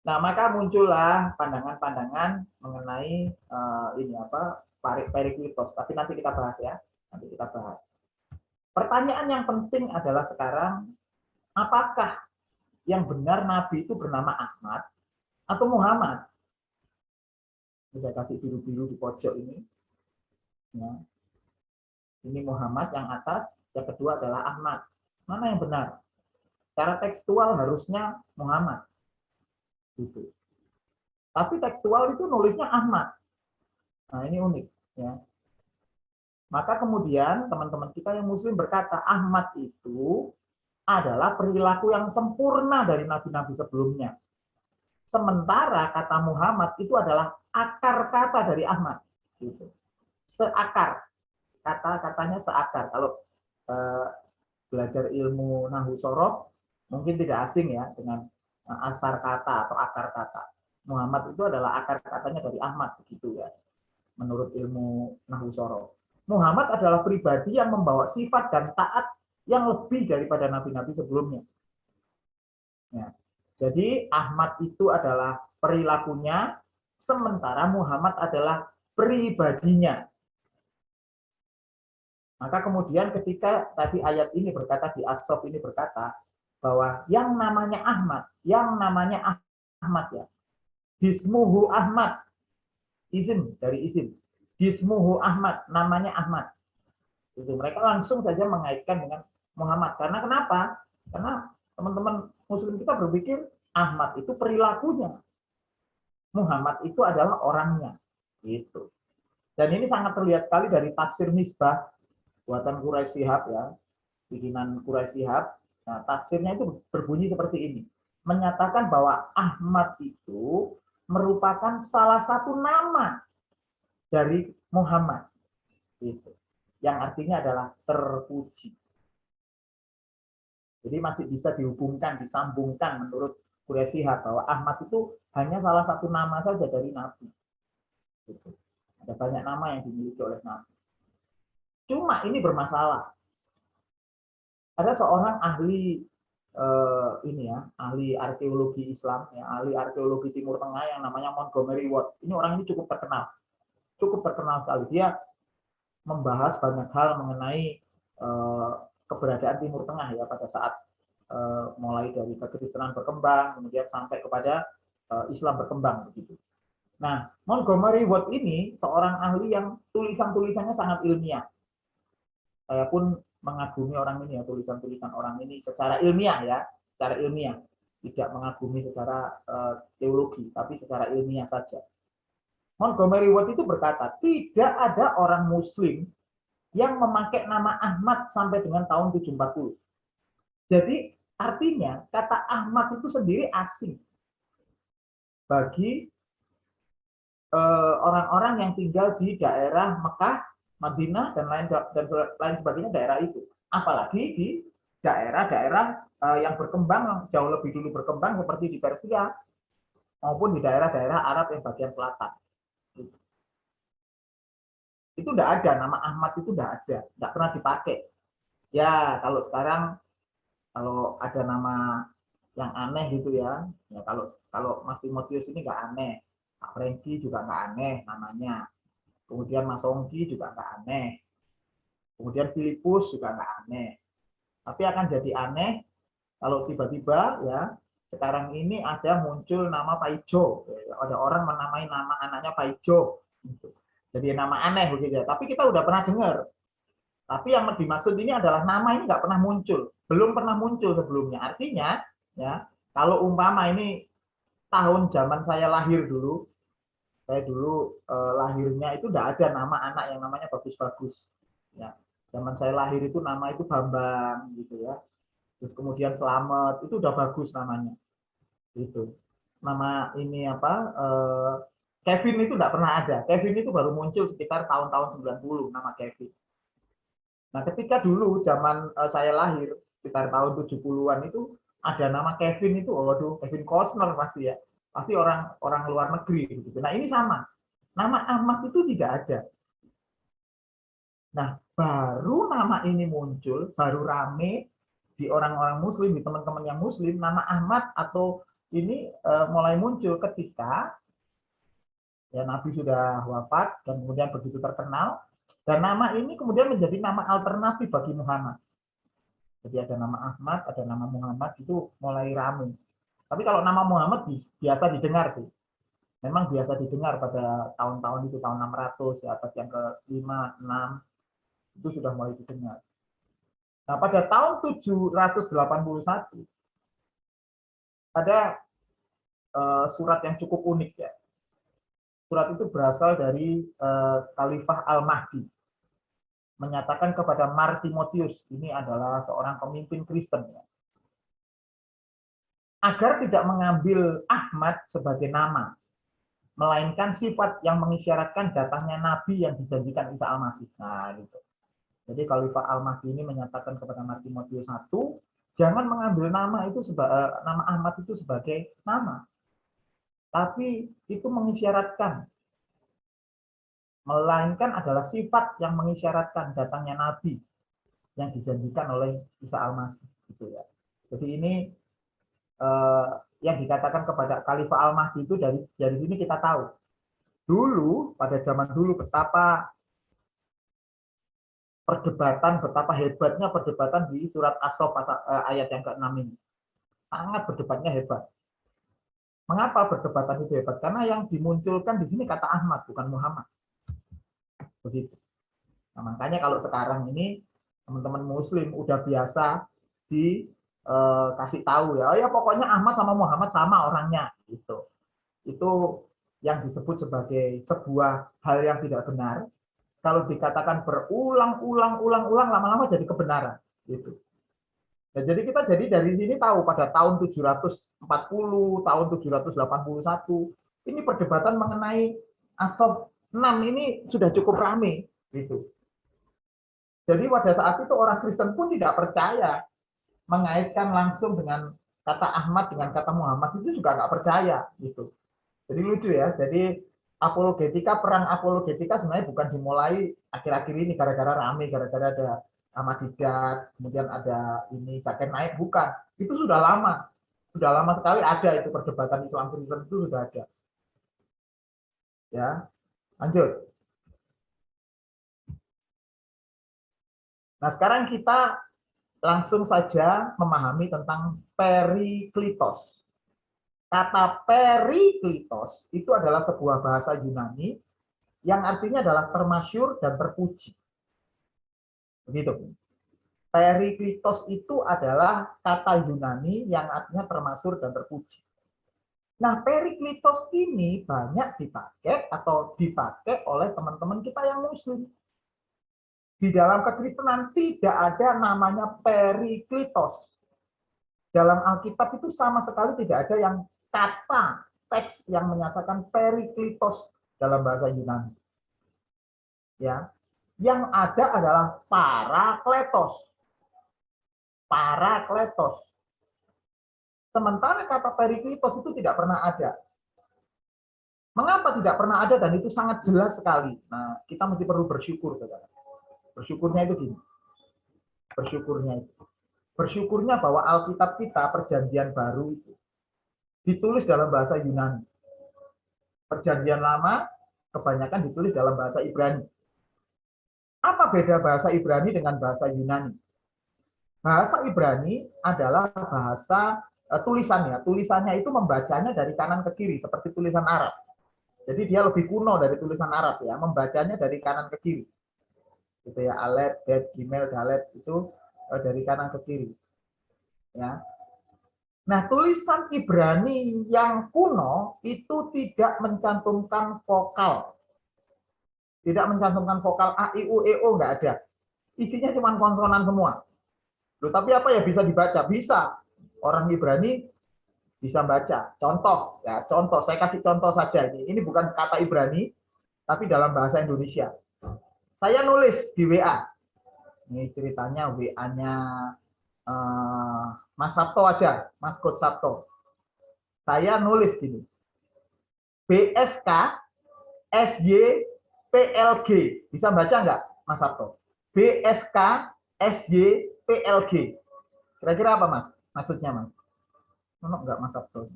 Nah, maka muncullah pandangan-pandangan mengenai ini apa Periklitos. Tapi nanti kita bahas ya. Nanti kita bahas. Pertanyaan yang penting adalah sekarang, apakah yang benar Nabi itu bernama Ahmad atau Muhammad? Bisa kasih biru-biru di pojok ini. Ya. Ini Muhammad yang atas, yang kedua adalah Ahmad. Mana yang benar? Secara tekstual harusnya Muhammad. Gitu. Tapi tekstual itu nulisnya Ahmad. Nah, ini unik. Ya. Maka kemudian teman-teman kita yang Muslim berkata, Ahmad itu adalah perilaku yang sempurna dari nabi-nabi sebelumnya. Sementara kata Muhammad itu adalah akar kata dari Ahmad. Gitu. Seakar. Kata-katanya seakar. Kalau belajar ilmu Nahwu Sorof, mungkin tidak asing ya dengan asar kata atau akar kata. Muhammad itu adalah akar katanya dari Ahmad, begitu ya. Menurut ilmu Nahwu Sorof. Muhammad adalah pribadi yang membawa sifat dan taat yang lebih daripada nabi-nabi sebelumnya. Ya. Jadi Ahmad itu adalah perilakunya, sementara Muhammad adalah pribadinya. Maka kemudian ketika tadi ayat ini berkata, di As-Sof ini berkata, bahwa yang namanya Ahmad ya, Bismuhu Ahmad, izin dari izin, Bismuhu Ahmad, namanya Ahmad. Itu mereka langsung saja mengaitkan dengan Muhammad. Karena kenapa? Karena teman-teman Muslim kita berpikir Ahmad itu perilakunya, Muhammad itu adalah orangnya. Gitu. Dan ini sangat terlihat sekali dari tafsir Misbah buatan Quraisy Shihab ya, bikinan Quraisy Shihab. Nah, tafsirnya itu berbunyi seperti ini. Menyatakan bahwa Ahmad itu merupakan salah satu nama dari Muhammad. Gitu. Yang artinya adalah terpuji. Jadi masih bisa dihubungkan, disambungkan menurut Quraisy Shihab bahwa Ahmad itu hanya salah satu nama saja dari Nabi. Gitu. Ada banyak nama yang dimiliki oleh Nabi. Cuma ini bermasalah. Ada seorang ahli ini ya, ahli arkeologi Islam, ya, ahli arkeologi Timur Tengah yang namanya Montgomery Ward. Ini orang ini cukup terkenal sekali. Dia membahas banyak hal mengenai keberadaan Timur Tengah ya pada saat mulai dari kekristenan berkembang, kemudian sampai kepada Islam berkembang begitu. Nah, Montgomery Ward ini seorang ahli yang tulisan-tulisannya sangat ilmiah. Saya pun mengagumi orang ini ya, tulisan-tulisan orang ini secara ilmiah ya, secara ilmiah, tidak mengagumi secara teologi, tapi secara ilmiah saja. Montgomery Ward itu berkata, tidak ada orang Muslim yang memakai nama Ahmad sampai dengan tahun 740. Jadi artinya kata Ahmad itu sendiri asing bagi orang-orang yang tinggal di daerah Mekah, Madinah dan lain sebagainya daerah itu. Apalagi di daerah-daerah yang berkembang jauh lebih dulu berkembang seperti di Persia maupun di daerah-daerah Arab yang bagian selatan. Itu tidak ada, nama Ahmad itu tidak ada, tidak pernah dipakai. Ya kalau sekarang kalau ada nama yang aneh gitu ya, ya kalau Mas Timotius ini nggak aneh, Pak Franky juga nggak aneh namanya. Kemudian Mas Ongki juga nggak aneh. Kemudian Filipus juga nggak aneh. Tapi akan jadi aneh kalau tiba-tiba ya sekarang ini ada muncul nama Pak Ijo. Ada orang menamai nama anaknya Pak Ijo. Jadi nama aneh begitu ya. Tapi kita udah pernah dengar. Tapi yang dimaksud ini adalah nama ini nggak pernah muncul. Belum pernah muncul sebelumnya. Artinya ya kalau umpama ini tahun zaman saya lahir dulu, saya dulu lahirnya itu tidak ada nama anak yang namanya bagus-bagus. Ya, zaman saya lahir itu nama itu Bambang gitu ya. Terus kemudian Slamet itu udah bagus namanya. Itu nama ini apa Kevin itu tidak pernah ada. Kevin itu baru muncul sekitar tahun-tahun 90, nama Kevin. Nah, ketika dulu zaman saya lahir, sekitar tahun 70-an itu, ada nama Kevin itu, waduh, Kevin Costner pasti ya. Pasti orang orang luar negeri. Gitu. Nah, ini sama. Nama Ahmad itu tidak ada. Nah, baru nama ini muncul, baru rame di orang-orang muslim, di teman-teman yang muslim, nama Ahmad atau ini mulai muncul ketika ya Nabi sudah wafat dan kemudian begitu terkenal, dan nama ini kemudian menjadi nama alternatif bagi Muhammad. Jadi ada nama Ahmad, ada nama Muhammad, itu mulai rame. Tapi kalau nama Muhammad biasa didengar sih. Memang biasa didengar pada tahun-tahun itu, tahun 600, ya, abad yang ke-5, 6, itu sudah mulai didengar. Nah, pada tahun 781, ada surat yang cukup unik ya. Surat itu berasal dari Khalifah Al-Mahdi. Menyatakan kepada Martimotius, ini adalah seorang pemimpin Kristen, ya, agar tidak mengambil Ahmad sebagai nama, melainkan sifat yang mengisyaratkan datangnya Nabi yang dijanjikan Isa Al-Masih. Nah, gitu. Jadi Khalifah Al-Mahdi ini menyatakan kepada Martimotius I, jangan mengambil nama itu nama Ahmad itu sebagai nama, tapi itu mengisyaratkan, melainkan adalah sifat yang mengisyaratkan datangnya Nabi yang dijanjikan oleh Isa Al-Masih, gitu ya. Jadi ini yang dikatakan kepada Khalifah Al-Mahdi itu dari sini kita tahu. Dulu pada zaman dulu betapa betapa hebatnya perdebatan di surat As-Saff ayat yang ke-6 ini. Sangat berdebatnya hebat. Mengapa perdebatan itu hebat? Karena yang dimunculkan di sini kata Ahmad, bukan Muhammad. Begitu. Nah, makanya kalau sekarang ini teman-teman muslim udah biasa dikasih tahu ya, oh ya pokoknya Ahmad sama Muhammad sama orangnya gitu. Itu yang disebut sebagai sebuah hal yang tidak benar. Kalau dikatakan berulang-ulang lama-lama jadi kebenaran gitu. Nah, jadi kita dari sini tahu pada tahun 740, tahun 781 ini perdebatan mengenai As-Saff 6 ini sudah cukup ramai gitu. Jadi pada saat itu orang Kristen pun tidak percaya mengaitkan langsung dengan kata Ahmad dengan kata Muhammad, itu juga nggak percaya gitu. Jadi lucu ya. Jadi perang apologetika sebenarnya bukan dimulai akhir-akhir ini gara-gara rame, gara-gara ada Ahmadiyat, kemudian ada ini Zakir Naik, bukan. Itu sudah lama sekali ada itu perdebatan Islam Kristen itu sudah ada. Ya, lanjut. Nah, sekarang kita langsung saja memahami tentang Periklitos. Kata Periklitos itu adalah sebuah bahasa Yunani yang artinya adalah termasyur dan terpuji. Begitu. Periklitos itu adalah kata Yunani yang artinya termasyur dan terpuji. Nah, Periklitos ini banyak dipakai oleh teman-teman kita yang muslim. Di dalam kekristenan tidak ada namanya Periklitos. Dalam Alkitab itu sama sekali tidak ada yang kata teks yang menyatakan Periklitos dalam bahasa Yunani. Ya, yang ada adalah Parakletos. Parakletos. Sementara kata Periklitos itu tidak pernah ada. Mengapa tidak pernah ada dan itu sangat jelas sekali. Nah, kita mesti perlu bersyukur, saudara. Bersyukurnya itu gini. Bersyukurnya bahwa Alkitab kita perjanjian baru itu ditulis dalam bahasa Yunani. Perjanjian lama kebanyakan ditulis dalam bahasa Ibrani. Apa beda bahasa Ibrani dengan bahasa Yunani? Bahasa Ibrani adalah bahasa tulisannya. Tulisannya itu membacanya dari kanan ke kiri seperti tulisan Arab. Jadi dia lebih kuno dari tulisan Arab ya, membacanya dari kanan ke kiri. Gitu ya, alef, bet, gimel, dalet itu dari kanan ke kiri. Ya. Nah, tulisan Ibrani yang kuno itu tidak mencantumkan vokal. Tidak mencantumkan vokal A, I, U, E, O, nggak ada. Isinya cuma konsonan semua. Loh, tapi apa ya bisa dibaca? Bisa. Orang Ibrani bisa baca. Contoh, ya contoh, saya kasih contoh saja ini. Ini bukan kata Ibrani, tapi dalam bahasa Indonesia. Saya nulis di WA. Ini ceritanya WA-nya Mas Sabto aja, Mas Coach Sabto. Saya nulis gini. BSK SY PLG. Bisa baca nggak, Mas Sabto? BSK SY PLG. Kira-kira apa, Mas? Maksudnya, Mas? Ono nggak, Mas Sabto?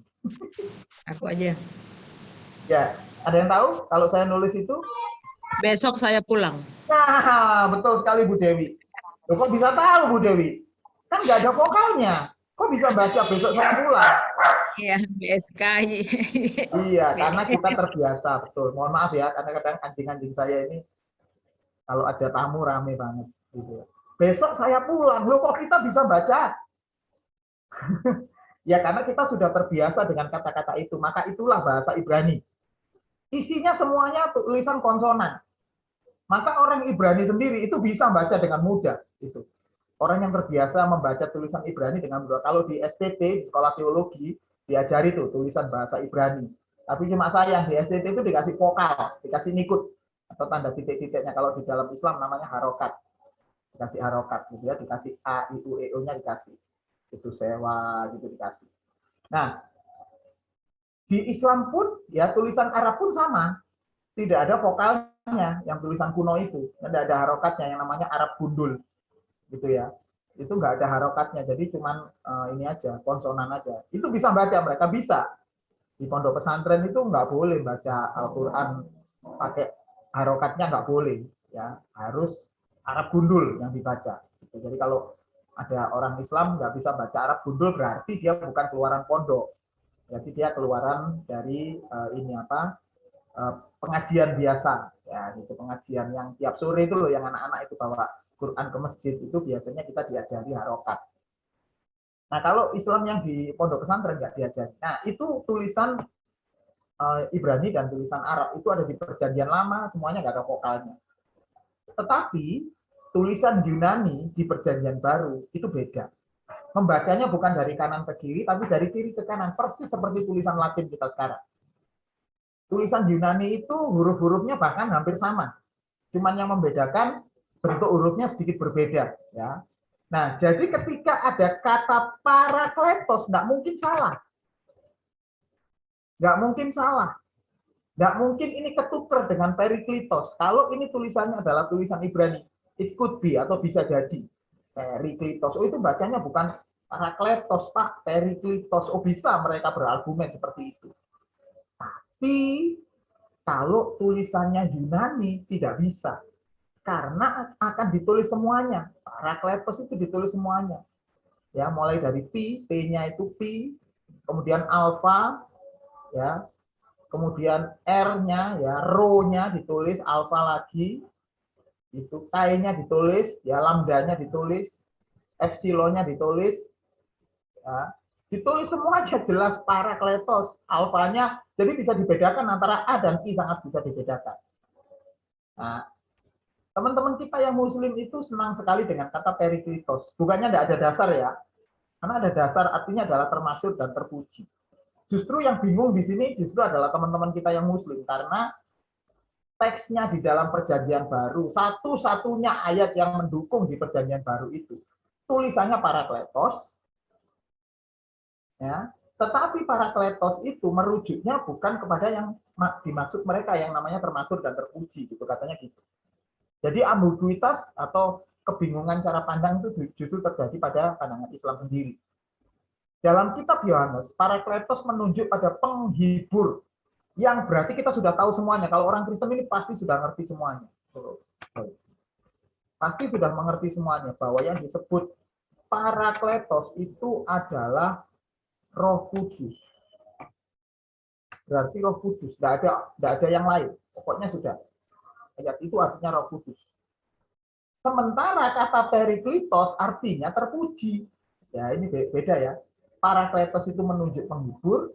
Aku aja. Ya, ada yang tahu kalau saya nulis itu? Besok saya pulang. Nah, betul sekali Bu Dewi. Loh, kok bisa tahu Bu Dewi? Kan nggak ada vokalnya. Kok bisa baca besok saya pulang? Iya, BSK. Iya, karena kita terbiasa, betul. Mohon maaf ya, karena kadang anjing-anjing saya ini kalau ada tamu rame banget. Gitu. Besok saya pulang, loh kok kita bisa baca? Ya karena kita sudah terbiasa dengan kata-kata itu, maka itulah bahasa Ibrani. Isinya semuanya tulisan konsonan. Maka orang Ibrani sendiri itu bisa baca dengan mudah. Itu. Orang yang terbiasa membaca tulisan Ibrani dengan mudah. Kalau di STT, di sekolah teologi, diajari tuh tulisan bahasa Ibrani. Tapi cuma sayang, di STT itu dikasih vokal, dikasih nikut, atau tanda titik-titiknya. Kalau di dalam Islam namanya harokat. Dikasih harokat, gitu ya. Dikasih A, I, U, E, O-nya dikasih. Itu sewa, gitu dikasih. Nah, di Islam pun, ya tulisan Arab pun sama. Tidak ada vokalnya, yang tulisan kuno itu. Tidak ada harokatnya, yang namanya Arab gundul. Gitu ya. Itu nggak ada harokatnya, jadi cuman ini aja, konsonan aja. Itu bisa baca, mereka bisa. Di pondok pesantren itu nggak boleh baca Al-Quran pakai harokatnya, nggak boleh. Ya, harus Arab gundul yang dibaca. Gitu. Jadi kalau ada orang Islam nggak bisa baca Arab gundul, berarti dia bukan keluaran pondok. Jadi dia keluaran dari ini apa pengajian biasa ya, gitu, pengajian yang tiap sore itu loh, yang anak-anak itu bawa Quran ke masjid, itu biasanya kita diajari harokat. Nah kalau Islam yang di pondok pesantren nggak diajari. Nah itu tulisan Ibrani dan tulisan Arab itu ada di Perjanjian Lama, semuanya nggak ada vokalnya. Tetapi tulisan Yunani di Perjanjian Baru itu beda. Membacanya bukan dari kanan ke kiri, tapi dari kiri ke kanan, persis seperti tulisan Latin kita sekarang. Tulisan Yunani itu huruf-hurufnya bahkan hampir sama. Cuman yang membedakan bentuk hurufnya sedikit berbeda. Ya. Nah, jadi ketika ada kata parakletos, nggak mungkin salah. Nggak mungkin salah. Nggak mungkin ini ketuker dengan periklitos. Kalau ini tulisannya adalah tulisan Ibrani, it could be, atau bisa jadi. Periklitos. Oh, itu bacanya bukan parakletos, Pak. Periklitos. Oh, bisa mereka berargumen seperti itu. Tapi kalau tulisannya Yunani tidak bisa, karena akan ditulis semuanya. Parakletos itu ditulis semuanya. Ya, mulai dari pi, p-nya itu pi, kemudian alfa, ya, kemudian r-nya, ya, rho-nya ditulis alfa lagi, itu k-nya ditulis, ya, lambda-nya ditulis, epsilon-nya ditulis, ya, ditulis semuanya jelas parakletos, alfanya, jadi bisa dibedakan antara A dan I, sangat bisa dibedakan. Nah, teman-teman kita yang muslim itu senang sekali dengan kata periklitos. Bukannya tidak ada dasar ya, karena ada dasar, artinya adalah termasyhur dan terpuji. Justru yang bingung di sini justru adalah teman-teman kita yang muslim, karena teksnya di dalam Perjanjian Baru, satu-satunya ayat yang mendukung di Perjanjian Baru itu tulisannya parakletos, ya, tetapi parakletos itu merujuknya bukan kepada yang dimaksud mereka yang namanya termasyhur dan terpuji, gitu katanya gitu. Jadi ambiguitas atau kebingungan cara pandang itu justru terjadi pada pandangan Islam sendiri. Dalam kitab Yohanes, parakletos menunjuk pada penghibur, yang berarti kita sudah tahu semuanya. Kalau orang Kristen ini pasti sudah ngerti semuanya. Pasti sudah mengerti semuanya bahwa yang disebut parakletos itu adalah Roh Kudus. Berarti Roh Kudus, tidak ada yang lain. Pokoknya sudah. Ayat itu artinya Roh Kudus. Sementara kata periklitos artinya terpuji. Ya, ini beda ya. Parakletos itu menunjuk penghibur,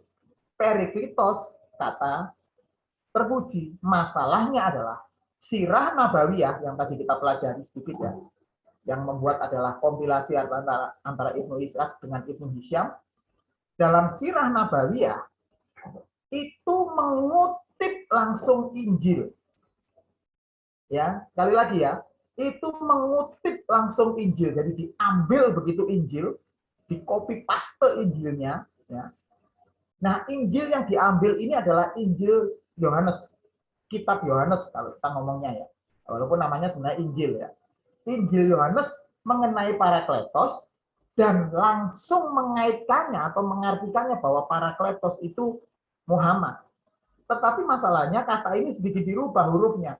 periklitos kata terpuji. Masalahnya adalah sirah nabawiyah yang tadi kita pelajari sedikit ya, yang membuat adalah kompilasi antara Ibnu Ishaq dengan Ibnu Hisham. dalam sirah nabawiyah itu mengutip langsung Injil. Ya, sekali lagi ya, itu mengutip langsung Injil. Jadi diambil begitu Injil, di copy paste Injilnya, ya. Nah, Injil yang diambil ini adalah Injil Yohanes, kitab Yohanes kalau kita ngomongnya ya. Walaupun namanya sebenarnya Injil ya. Injil Yohanes mengenai Parakletos dan langsung mengaitkannya atau mengartikannya bahwa Parakletos itu Muhammad. Tetapi masalahnya kata ini sedikit dirubah hurufnya.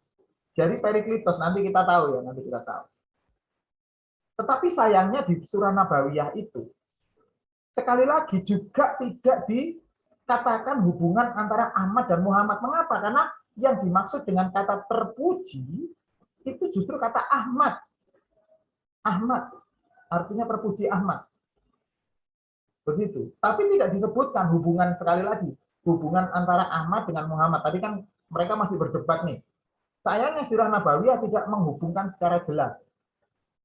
Jadi Periklitos, nanti kita tahu ya, nanti kita tahu. Tetapi sayangnya di surah Nabawiyah itu, sekali lagi juga tidak dikatakan hubungan antara Ahmad dan Muhammad. Mengapa? Karena yang dimaksud dengan kata terpuji, itu justru kata Ahmad. Ahmad, artinya terpuji Ahmad. Begitu. Tapi tidak disebutkan hubungan, sekali lagi, hubungan antara Ahmad dengan Muhammad. Tadi kan mereka masih berdebat nih. Sayangnya surah Nabawiyah tidak menghubungkan secara jelas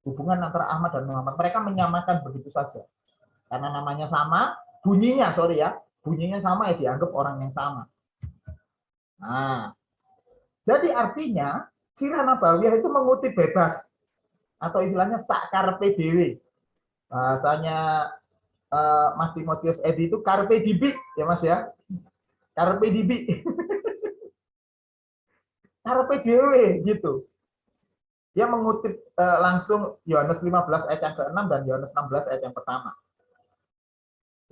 hubungan antara Ahmad dan Muhammad. Mereka menyamakan begitu saja. Karena namanya sama, bunyinya, sorry ya, bunyinya sama ya dianggap orang yang sama. Nah, jadi artinya sirah Nabawiyah itu mengutip bebas atau istilahnya sakar PDW. Bahasanya Mas Timotius Edi itu carpe dibi ya Mas ya. Carpe dibi. Carpe dewe gitu. Dia mengutip langsung Yohanes 15 ayat yang ke-6 dan Yohanes 16 ayat yang pertama.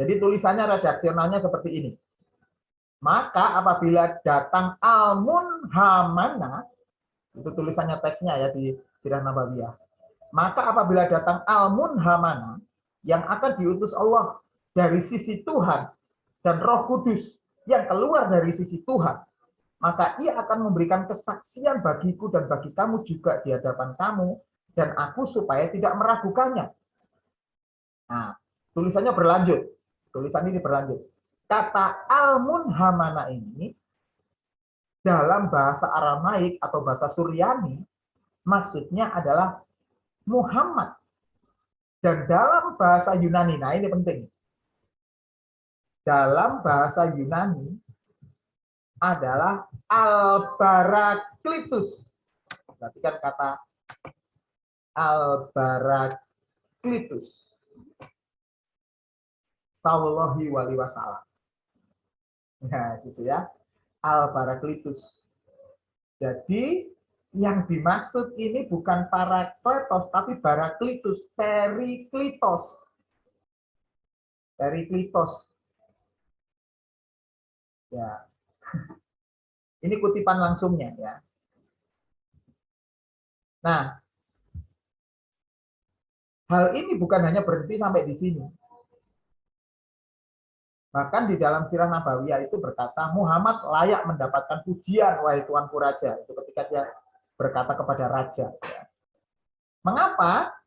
Jadi tulisannya redaksionalnya seperti ini. Maka apabila datang Al-Munhamana, itu tulisannya teksnya ya di Sirah Nabawiyah. Maka apabila datang Al-Munhamana yang akan diutus Allah dari sisi Tuhan dan Roh Kudus yang keluar dari sisi Tuhan, maka ia akan memberikan kesaksian bagiku dan bagi kamu juga di hadapan kamu dan aku supaya tidak meragukannya. Nah, tulisannya berlanjut. Tulisan ini berlanjut. Kata Al-Munhamana ini dalam bahasa Aramaik atau bahasa Suryani maksudnya adalah Muhammad. Dan dalam bahasa Yunani, nah ini penting. Dalam bahasa Yunani adalah Al-Baraklitus. Perhatikan kata Al-Baraklitus. Sallallahu alaihi wasallam. Nah, gitu ya. Al-Baraklitus. Jadi yang dimaksud ini bukan Parakletos tapi Baraklitus, Periklitos. Periklitos. Ya. Ini kutipan langsungnya ya. Nah, hal ini bukan hanya berhenti sampai di sini. Bahkan di dalam sirah Nabawiyah itu berkata, Muhammad layak mendapatkan pujian, wahai Tuanku Raja. Itu ketika dia berkata kepada Raja. Mengapa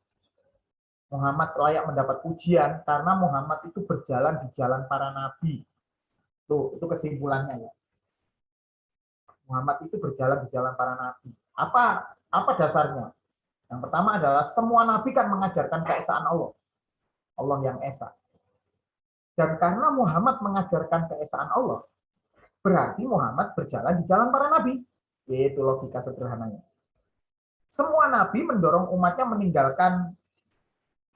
Muhammad layak mendapat pujian? Karena Muhammad itu berjalan di jalan para nabi. Itu kesimpulannya ya. Muhammad itu berjalan di jalan para nabi. Apa dasarnya? Yang pertama adalah semua nabi kan mengajarkan keesaan Allah. Allah yang esa. Dan karena Muhammad mengajarkan keesaan Allah, berarti Muhammad berjalan di jalan para nabi. Itu logika sederhananya. Semua nabi mendorong umatnya meninggalkan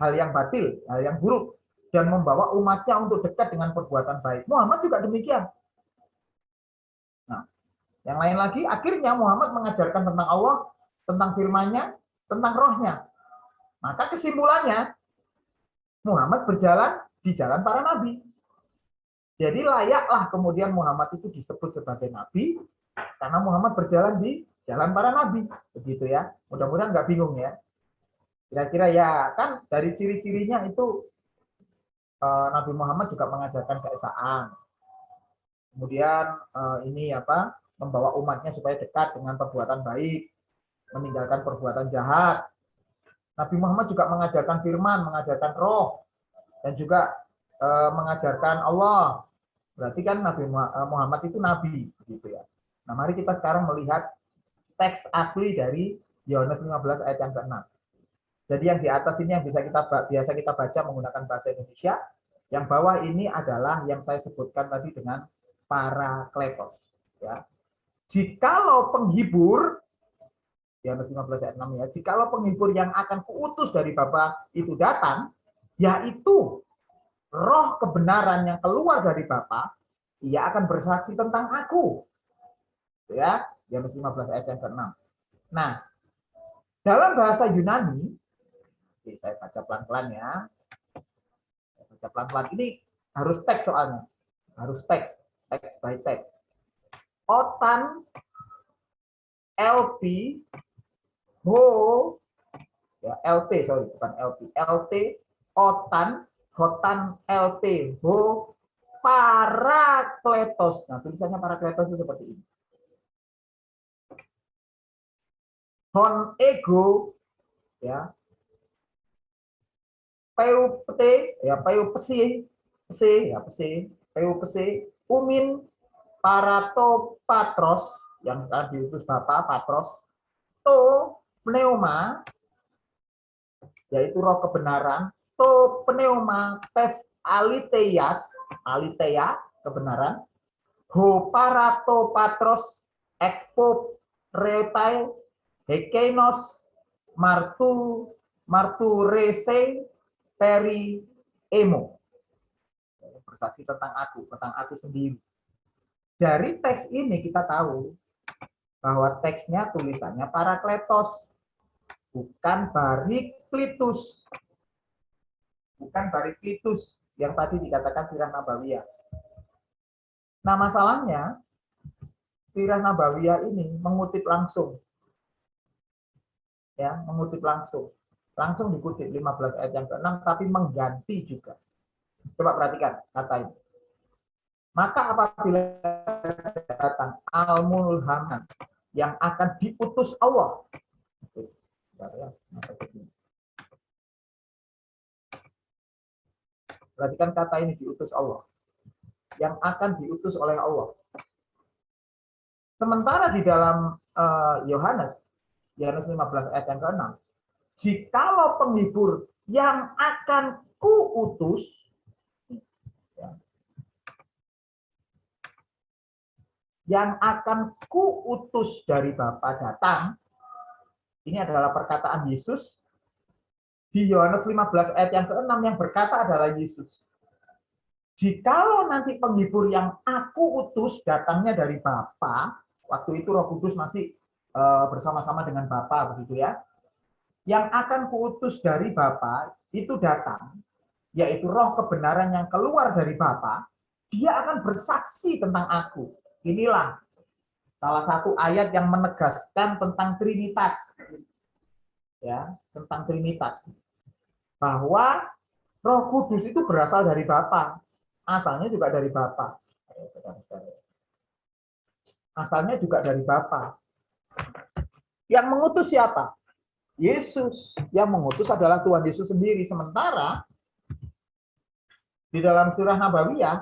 hal yang batil, hal yang buruk, dan membawa umatnya untuk dekat dengan perbuatan baik. Muhammad juga demikian. Nah, yang lain lagi, akhirnya Muhammad mengajarkan tentang Allah, tentang firman-Nya, tentang rohnya. Maka kesimpulannya, Muhammad berjalan di jalan para nabi. Jadi layaklah kemudian Muhammad itu disebut sebagai nabi karena Muhammad berjalan di jalan para nabi. Begitu ya. Mudah-mudahan nggak bingung ya. Kira-kira ya kan dari ciri-cirinya itu Nabi Muhammad juga mengajarkan keesaan. Kemudian ini apa? Membawa umatnya supaya dekat dengan perbuatan baik, meninggalkan perbuatan jahat. Nabi Muhammad juga mengajarkan firman, mengajarkan roh, dan juga mengajarkan Allah. Berarti kan Nabi Muhammad itu nabi, gitu ya. Nah, mari kita sekarang melihat teks asli dari Yohanes 15 ayat yang ke-6. Jadi yang di atas ini yang biasa kita baca menggunakan bahasa Indonesia. Yang bawah ini adalah yang saya sebutkan tadi dengan parakletos. Ya. Jikalau penghibur, Yohanes 15 ayat 6 ya, jikalau penghibur yang akan kuutus dari Bapa itu datang, yaitu roh kebenaran yang keluar dari Bapa, ia akan bersaksi tentang aku. Ya, Yohanes 15 ayat yang ke-6. Nah, dalam bahasa Yunani, saya baca pelan-pelan ya. Saya baca pelan-pelan. Ini harus teks soalnya. Harus teks by teks. Otan, LP, ho, ya, LT, sorry, bukan LP. LT, otan, hotan, LT, ho, parakletos. Nah, tulisannya parakletos itu seperti ini. Hon ego, ya, PUPT, ya, PUPC, ya, PUPC, umin, parato, patros, yang diutus Bapak, patros, to, pneuma, yaitu roh kebenaran, to, pneuma, tes, aliteias, alitea, kebenaran, ho, parato, patros, ekpo, retai, hekenos, martu rese, peri emo. Bersaksi tentang aku sendiri. Dari teks ini kita tahu bahwa teksnya tulisannya parakletos, bukan bariklitus. Bukan bariklitus yang tadi dikatakan sirah nabawiyah. Nah, masalahnya sirah nabawiyah ini mengutip langsung. Ya, mengutip langsung. Langsung dikutip 15 ayat yang ke-6 tapi mengganti juga. Coba perhatikan kata ini. Maka apabila datang al-mulhaman yang akan diutus Allah. Perhatikan kata ini, diutus Allah. Yang akan diutus oleh Allah. Sementara di dalam Yohanes 15 ayat yang ke-6, jikalau penghibur yang akan kuutus, yang akan kuutus dari Bapa datang, ini adalah perkataan Yesus. Di Yohanes 15 ayat yang ke-6 yang berkata adalah Yesus. Jikalau nanti penghibur yang aku utus datangnya dari Bapa, waktu itu Roh Kudus masih bersama-sama dengan Bapa, begitu ya. Yang akan kuutus dari Bapa itu datang, yaitu roh kebenaran yang keluar dari Bapa, dia akan bersaksi tentang aku. Inilah salah satu ayat yang menegaskan tentang Trinitas. Ya, tentang Trinitas. Bahwa Roh Kudus itu berasal dari Bapa. Asalnya juga dari Bapa. Asalnya juga dari Bapa. Yang mengutus siapa? Yesus. Yang mengutus adalah Tuhan Yesus sendiri. Sementara di dalam surah Nabawiyah,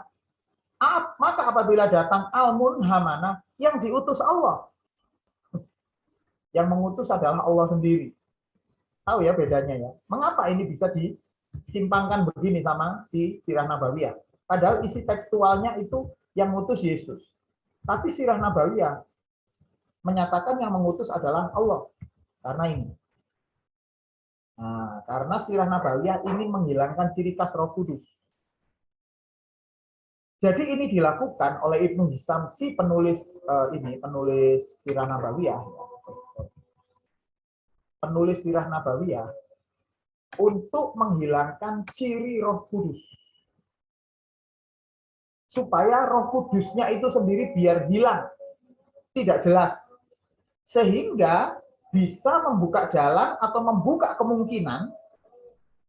maka apabila datang al-munhamana yang diutus Allah. Yang mengutus adalah Allah sendiri. Tahu ya bedanya ya. Mengapa ini bisa disimpangkan begini sama si sirah Nabawiyah? Padahal isi tekstualnya itu yang mengutus Yesus. Tapi sirah Nabawiyah menyatakan yang mengutus adalah Allah. Karena ini. Nah, karena sirah Nabawiyah ini menghilangkan ciri khas Roh Kudus. Jadi ini dilakukan oleh Ibnu Hisham, si penulis penulis sirah Nabawiyah. Penulis sirah Nabawiyah untuk menghilangkan ciri Roh Kudus. Supaya Roh Kudusnya itu sendiri biar hilang, tidak jelas. Sehingga bisa membuka jalan atau membuka kemungkinan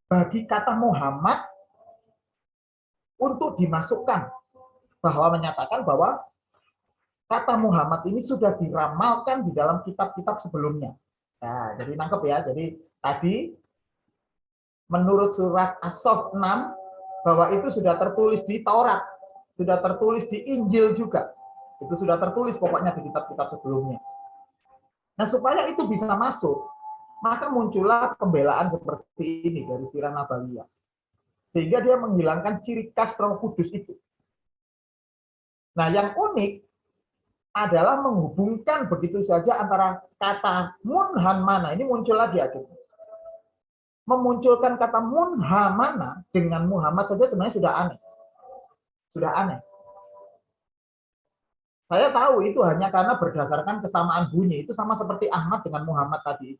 bagi kata Muhammad untuk dimasukkan, bahwa menyatakan bahwa kata Muhammad ini sudah diramalkan di dalam kitab-kitab sebelumnya. Nah, jadi nangkep ya. Jadi tadi menurut surat As-Saff 6 bahwa itu sudah tertulis di Taurat, sudah tertulis di Injil juga. Itu sudah tertulis pokoknya di kitab-kitab sebelumnya. Nah, supaya itu bisa masuk, maka muncullah pembelaan seperti ini dari sirah Nabawiyah. Sehingga dia menghilangkan ciri khas Roh Kudus itu. Nah, yang unik adalah menghubungkan begitu saja antara kata munhamana, ini muncul lagi akhirnya. Memunculkan kata munhamana dengan Muhammad saja sebenarnya sudah aneh. Sudah aneh. Saya tahu itu hanya karena berdasarkan kesamaan bunyi. Itu sama seperti Ahmad dengan Muhammad tadi.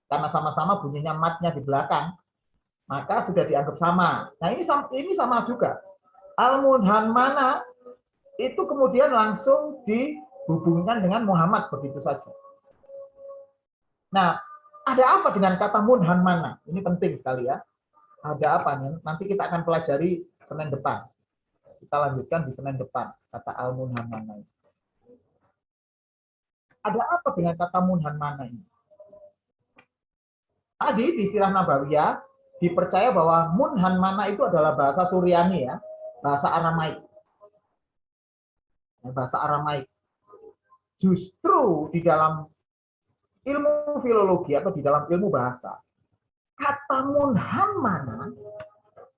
Karena sama-sama bunyinya matnya di belakang, maka sudah dianggap sama. Nah, ini sama juga. Al-munhamana itu kemudian langsung dihubungkan dengan Muhammad begitu saja. Nah, ada apa dengan kata munhamana? Ini penting sekali ya. Ada apa nih? Nanti kita akan pelajari Senin depan. Kita lanjutkan di Senin depan, kata al-munhamana. Ada apa dengan kata munhamana ini? Tadi di Sirah Nabawiyah dipercaya bahwa munhamana itu adalah bahasa Suryani ya, bahasa Aramaik. Bahasa Aramaik. Justru di dalam ilmu filologi atau di dalam ilmu bahasa, kata munhamana,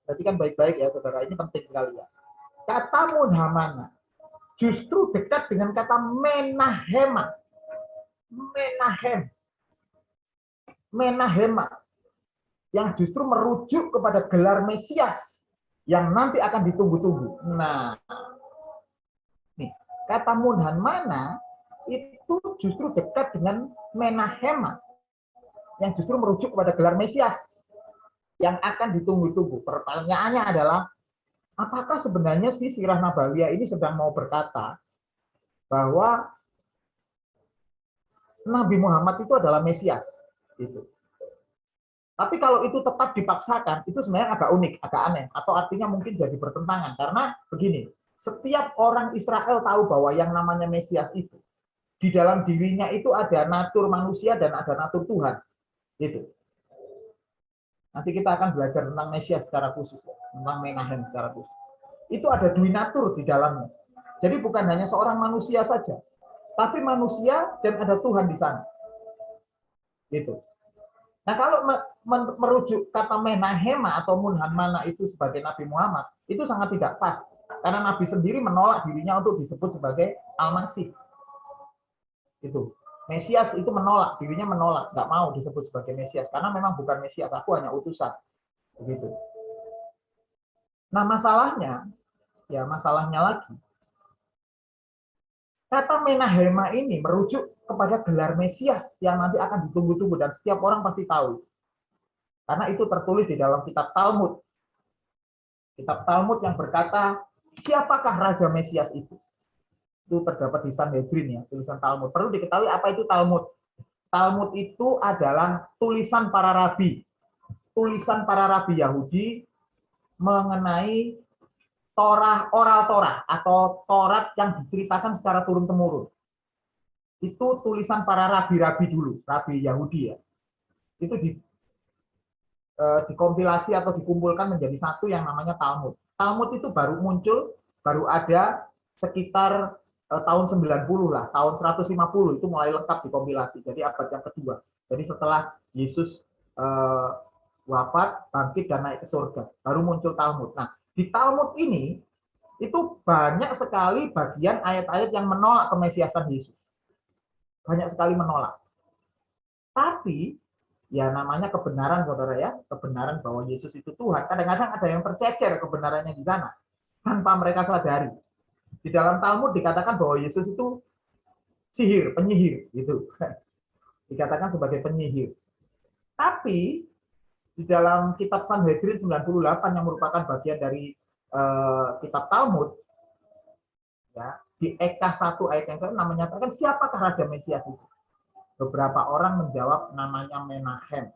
berarti kan baik-baik ya saudara, ini penting sekali ya. Kata munhamana justru dekat dengan kata menahema. Menahema yang justru merujuk kepada gelar Mesias yang nanti akan ditunggu-tunggu. Nah, nih, kata munhamana itu justru dekat dengan menahema yang justru merujuk kepada gelar Mesias yang akan ditunggu-tunggu. Pertanyaannya adalah, apakah sebenarnya si Sirah Nabawiyah ini sedang mau berkata bahwa Nabi Muhammad itu adalah Mesias? Gitu. Tapi kalau itu tetap dipaksakan, itu sebenarnya agak unik, agak aneh, atau artinya mungkin jadi bertentangan. Karena begini, setiap orang Israel tahu bahwa yang namanya Mesias itu, di dalam dirinya itu ada natur manusia dan ada natur Tuhan. Gitu. Nanti kita akan belajar tentang Mesias secara khusus, tentang Menahem secara khusus. Itu ada dua natur di dalamnya. Jadi bukan hanya seorang manusia saja, tapi manusia dan ada Tuhan di sana. Gitu. Nah, kalau merujuk kata menahema atau munhamana itu sebagai Nabi Muhammad, itu sangat tidak pas. Karena Nabi sendiri menolak dirinya untuk disebut sebagai Al-Masih. Itu. Mesias itu menolak, dirinya menolak, nggak mau disebut sebagai Mesias. Karena memang bukan Mesias, aku hanya utusan. Begitu. Nah, masalahnya lagi, kata menahema ini merujuk kepada gelar Mesias yang nanti akan ditunggu-tunggu dan setiap orang pasti tahu. Karena itu tertulis di dalam kitab Talmud. Kitab Talmud yang berkata, siapakah Raja Mesias itu? Itu terdapat di Sanhedrin ya, tulisan Talmud. Perlu diketahui apa itu Talmud. Talmud itu adalah tulisan para rabi. Tulisan para rabi Yahudi mengenai oral Torah atau Taurat yang diceritakan secara turun-temurun. Itu tulisan para rabi-rabi dulu, rabi Yahudi ya. Itu dikompilasi atau dikumpulkan menjadi satu yang namanya Talmud. Talmud itu baru muncul, baru ada sekitar tahun 90 lah, tahun 150 itu mulai lengkap dikompilasi. Jadi abad yang kedua. Jadi setelah Yesus wafat, bangkit dan naik ke surga, baru muncul Talmud. Nah, di Talmud ini itu banyak sekali bagian ayat-ayat yang menolak kemesiasan Yesus. Banyak sekali menolak. Tapi ya namanya kebenaran saudara ya, kebenaran bahwa Yesus itu Tuhan. Kadang-kadang ada yang tercecer kebenarannya di sana tanpa mereka sadari. Di dalam Talmud dikatakan bahwa Yesus itu penyihir gitu. Dikatakan sebagai penyihir. Tapi di dalam kitab Sanhedrin 98 yang merupakan bagian dari kitab Talmud ya, di Eka 1 ayat yang ke-6 menyatakan siapakah Raja Mesias itu? Beberapa orang menjawab namanya Menahem.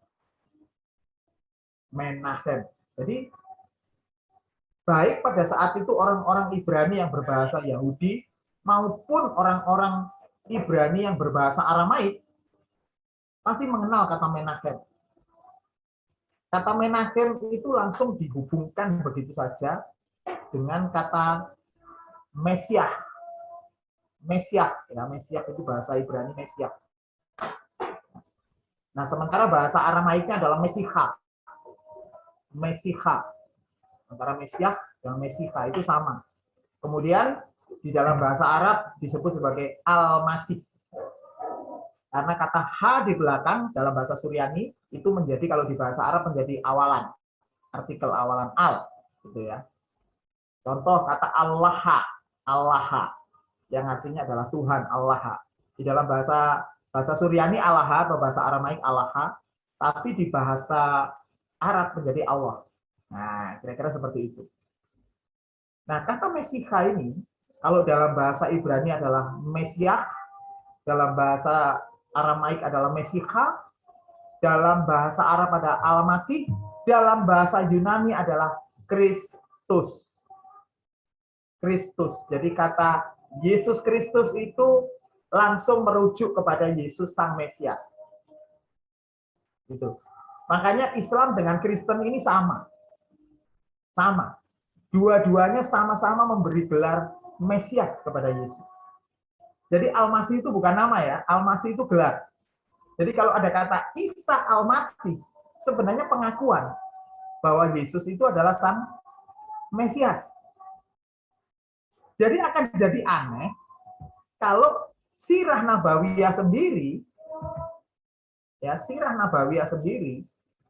Jadi baik pada saat itu orang-orang Ibrani yang berbahasa Yahudi maupun orang-orang Ibrani yang berbahasa Aramaik pasti mengenal kata Menahem. Kata Menahem itu langsung dihubungkan begitu saja dengan kata Mesiah. Mesiah itu bahasa Ibrani Mesiah. Nah, sementara bahasa Aramaiknya adalah Mesiha. Antara Mesiah dan Mesiha itu sama. Kemudian di dalam bahasa Arab disebut sebagai Al-Masih. Karena kata H di belakang dalam bahasa Suryani itu menjadi, kalau di bahasa Arab menjadi awalan, artikel awalan al, gitu ya. Contoh kata Allah, Allah, yang artinya adalah Tuhan, Allah. Di dalam bahasa Suryani Allah atau bahasa Aramaik Allah, tapi di bahasa Arab menjadi Allah. Nah, kira-kira seperti itu. Nah, kata Mesiha ini, kalau dalam bahasa Ibrani adalah Mesiah, dalam bahasa Aramaik adalah Mesiha, dalam bahasa Arab ada Al-Masih, dalam bahasa Yunani adalah Kristus. Kristus. Jadi kata Yesus Kristus itu langsung merujuk kepada Yesus Sang Mesias. Gitu. Makanya Islam dengan Kristen ini sama. Sama. Dua-duanya sama-sama memberi gelar Mesias kepada Yesus. Jadi Al-Masih itu bukan nama ya, Al-Masih itu gelar. Jadi kalau ada kata Isa Al-Masih, sebenarnya pengakuan bahwa Yesus itu adalah Sang Mesias. Jadi akan jadi aneh kalau sirah nabawiyah sendiri, ya sirah nabawiyah sendiri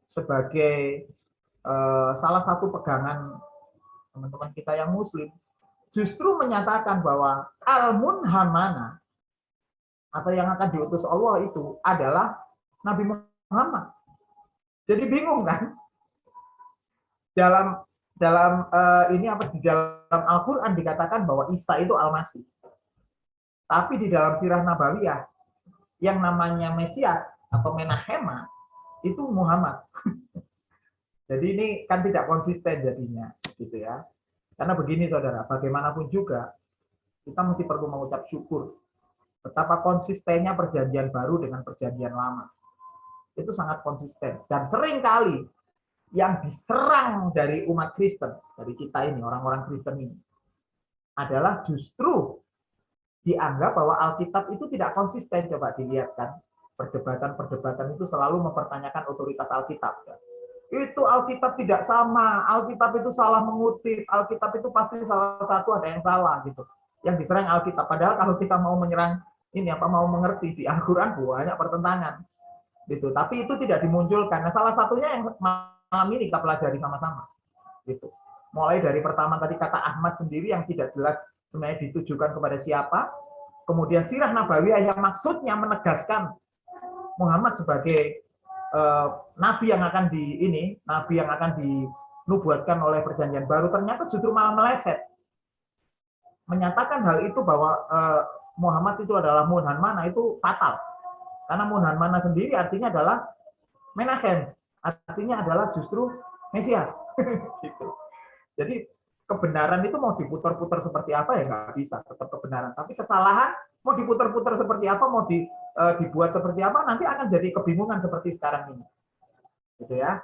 sebagai salah satu pegangan teman-teman kita yang Muslim, justru menyatakan bahwa al-munhamana atau yang akan diutus Allah itu adalah Nabi Muhammad. Jadi bingung kan? Dalam ini apa, di dalam Al-Qur'an dikatakan bahwa Isa itu Al-Masih. Tapi di dalam sirah nabawiyah yang namanya Mesias atau Menahema itu Muhammad. Jadi ini kan tidak konsisten jadinya, gitu ya. Karena begini saudara, bagaimanapun juga kita mesti perlu mengucap syukur betapa konsistennya perjanjian baru dengan perjanjian lama. Itu sangat konsisten dan seringkali yang diserang dari umat Kristen, dari kita ini, orang-orang Kristen ini, adalah justru dianggap bahwa Alkitab itu tidak konsisten. Coba dilihat kan, perdebatan-perdebatan itu selalu mempertanyakan otoritas Alkitab. Itu Alkitab tidak sama, Alkitab itu salah mengutip, Alkitab itu pasti salah satu ada yang salah gitu. Yang diserang Alkitab. Padahal kalau kita mau menyerang ini apa, mau mengerti di Al-Qur'an banyak pertentangan. Gitu. Tapi itu tidak dimunculkan. Nah, salah satunya yang malam ini kita pelajari sama-sama. Gitu. Mulai dari pertama tadi kata Ahmad sendiri yang tidak jelas sebenarnya ditujukan kepada siapa. Kemudian sirah nabawiyah yang maksudnya menegaskan Muhammad sebagai nabi yang akan nabi yang akan dinubuatkan oleh perjanjian baru, ternyata justru malah meleset. Menyatakan hal itu bahwa Muhammad itu adalah Munhanmana itu fatal. Karena Munhanmana sendiri artinya adalah Menachem, artinya adalah justru Mesias. Gitu. Jadi kebenaran itu mau diputar-putar seperti apa ya nggak bisa, tetap kebenaran. Tapi kesalahan mau diputar-putar seperti apa, mau dibuat seperti apa, nanti akan jadi kebingungan seperti sekarang ini. Gitu ya.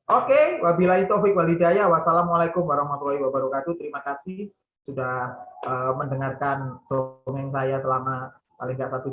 Oke, wabillahi taufik wal hidayah. Wassalamualaikum warahmatullahi wabarakatuh. Terima kasih sudah mendengarkan dongeng saya selama paling nggak 1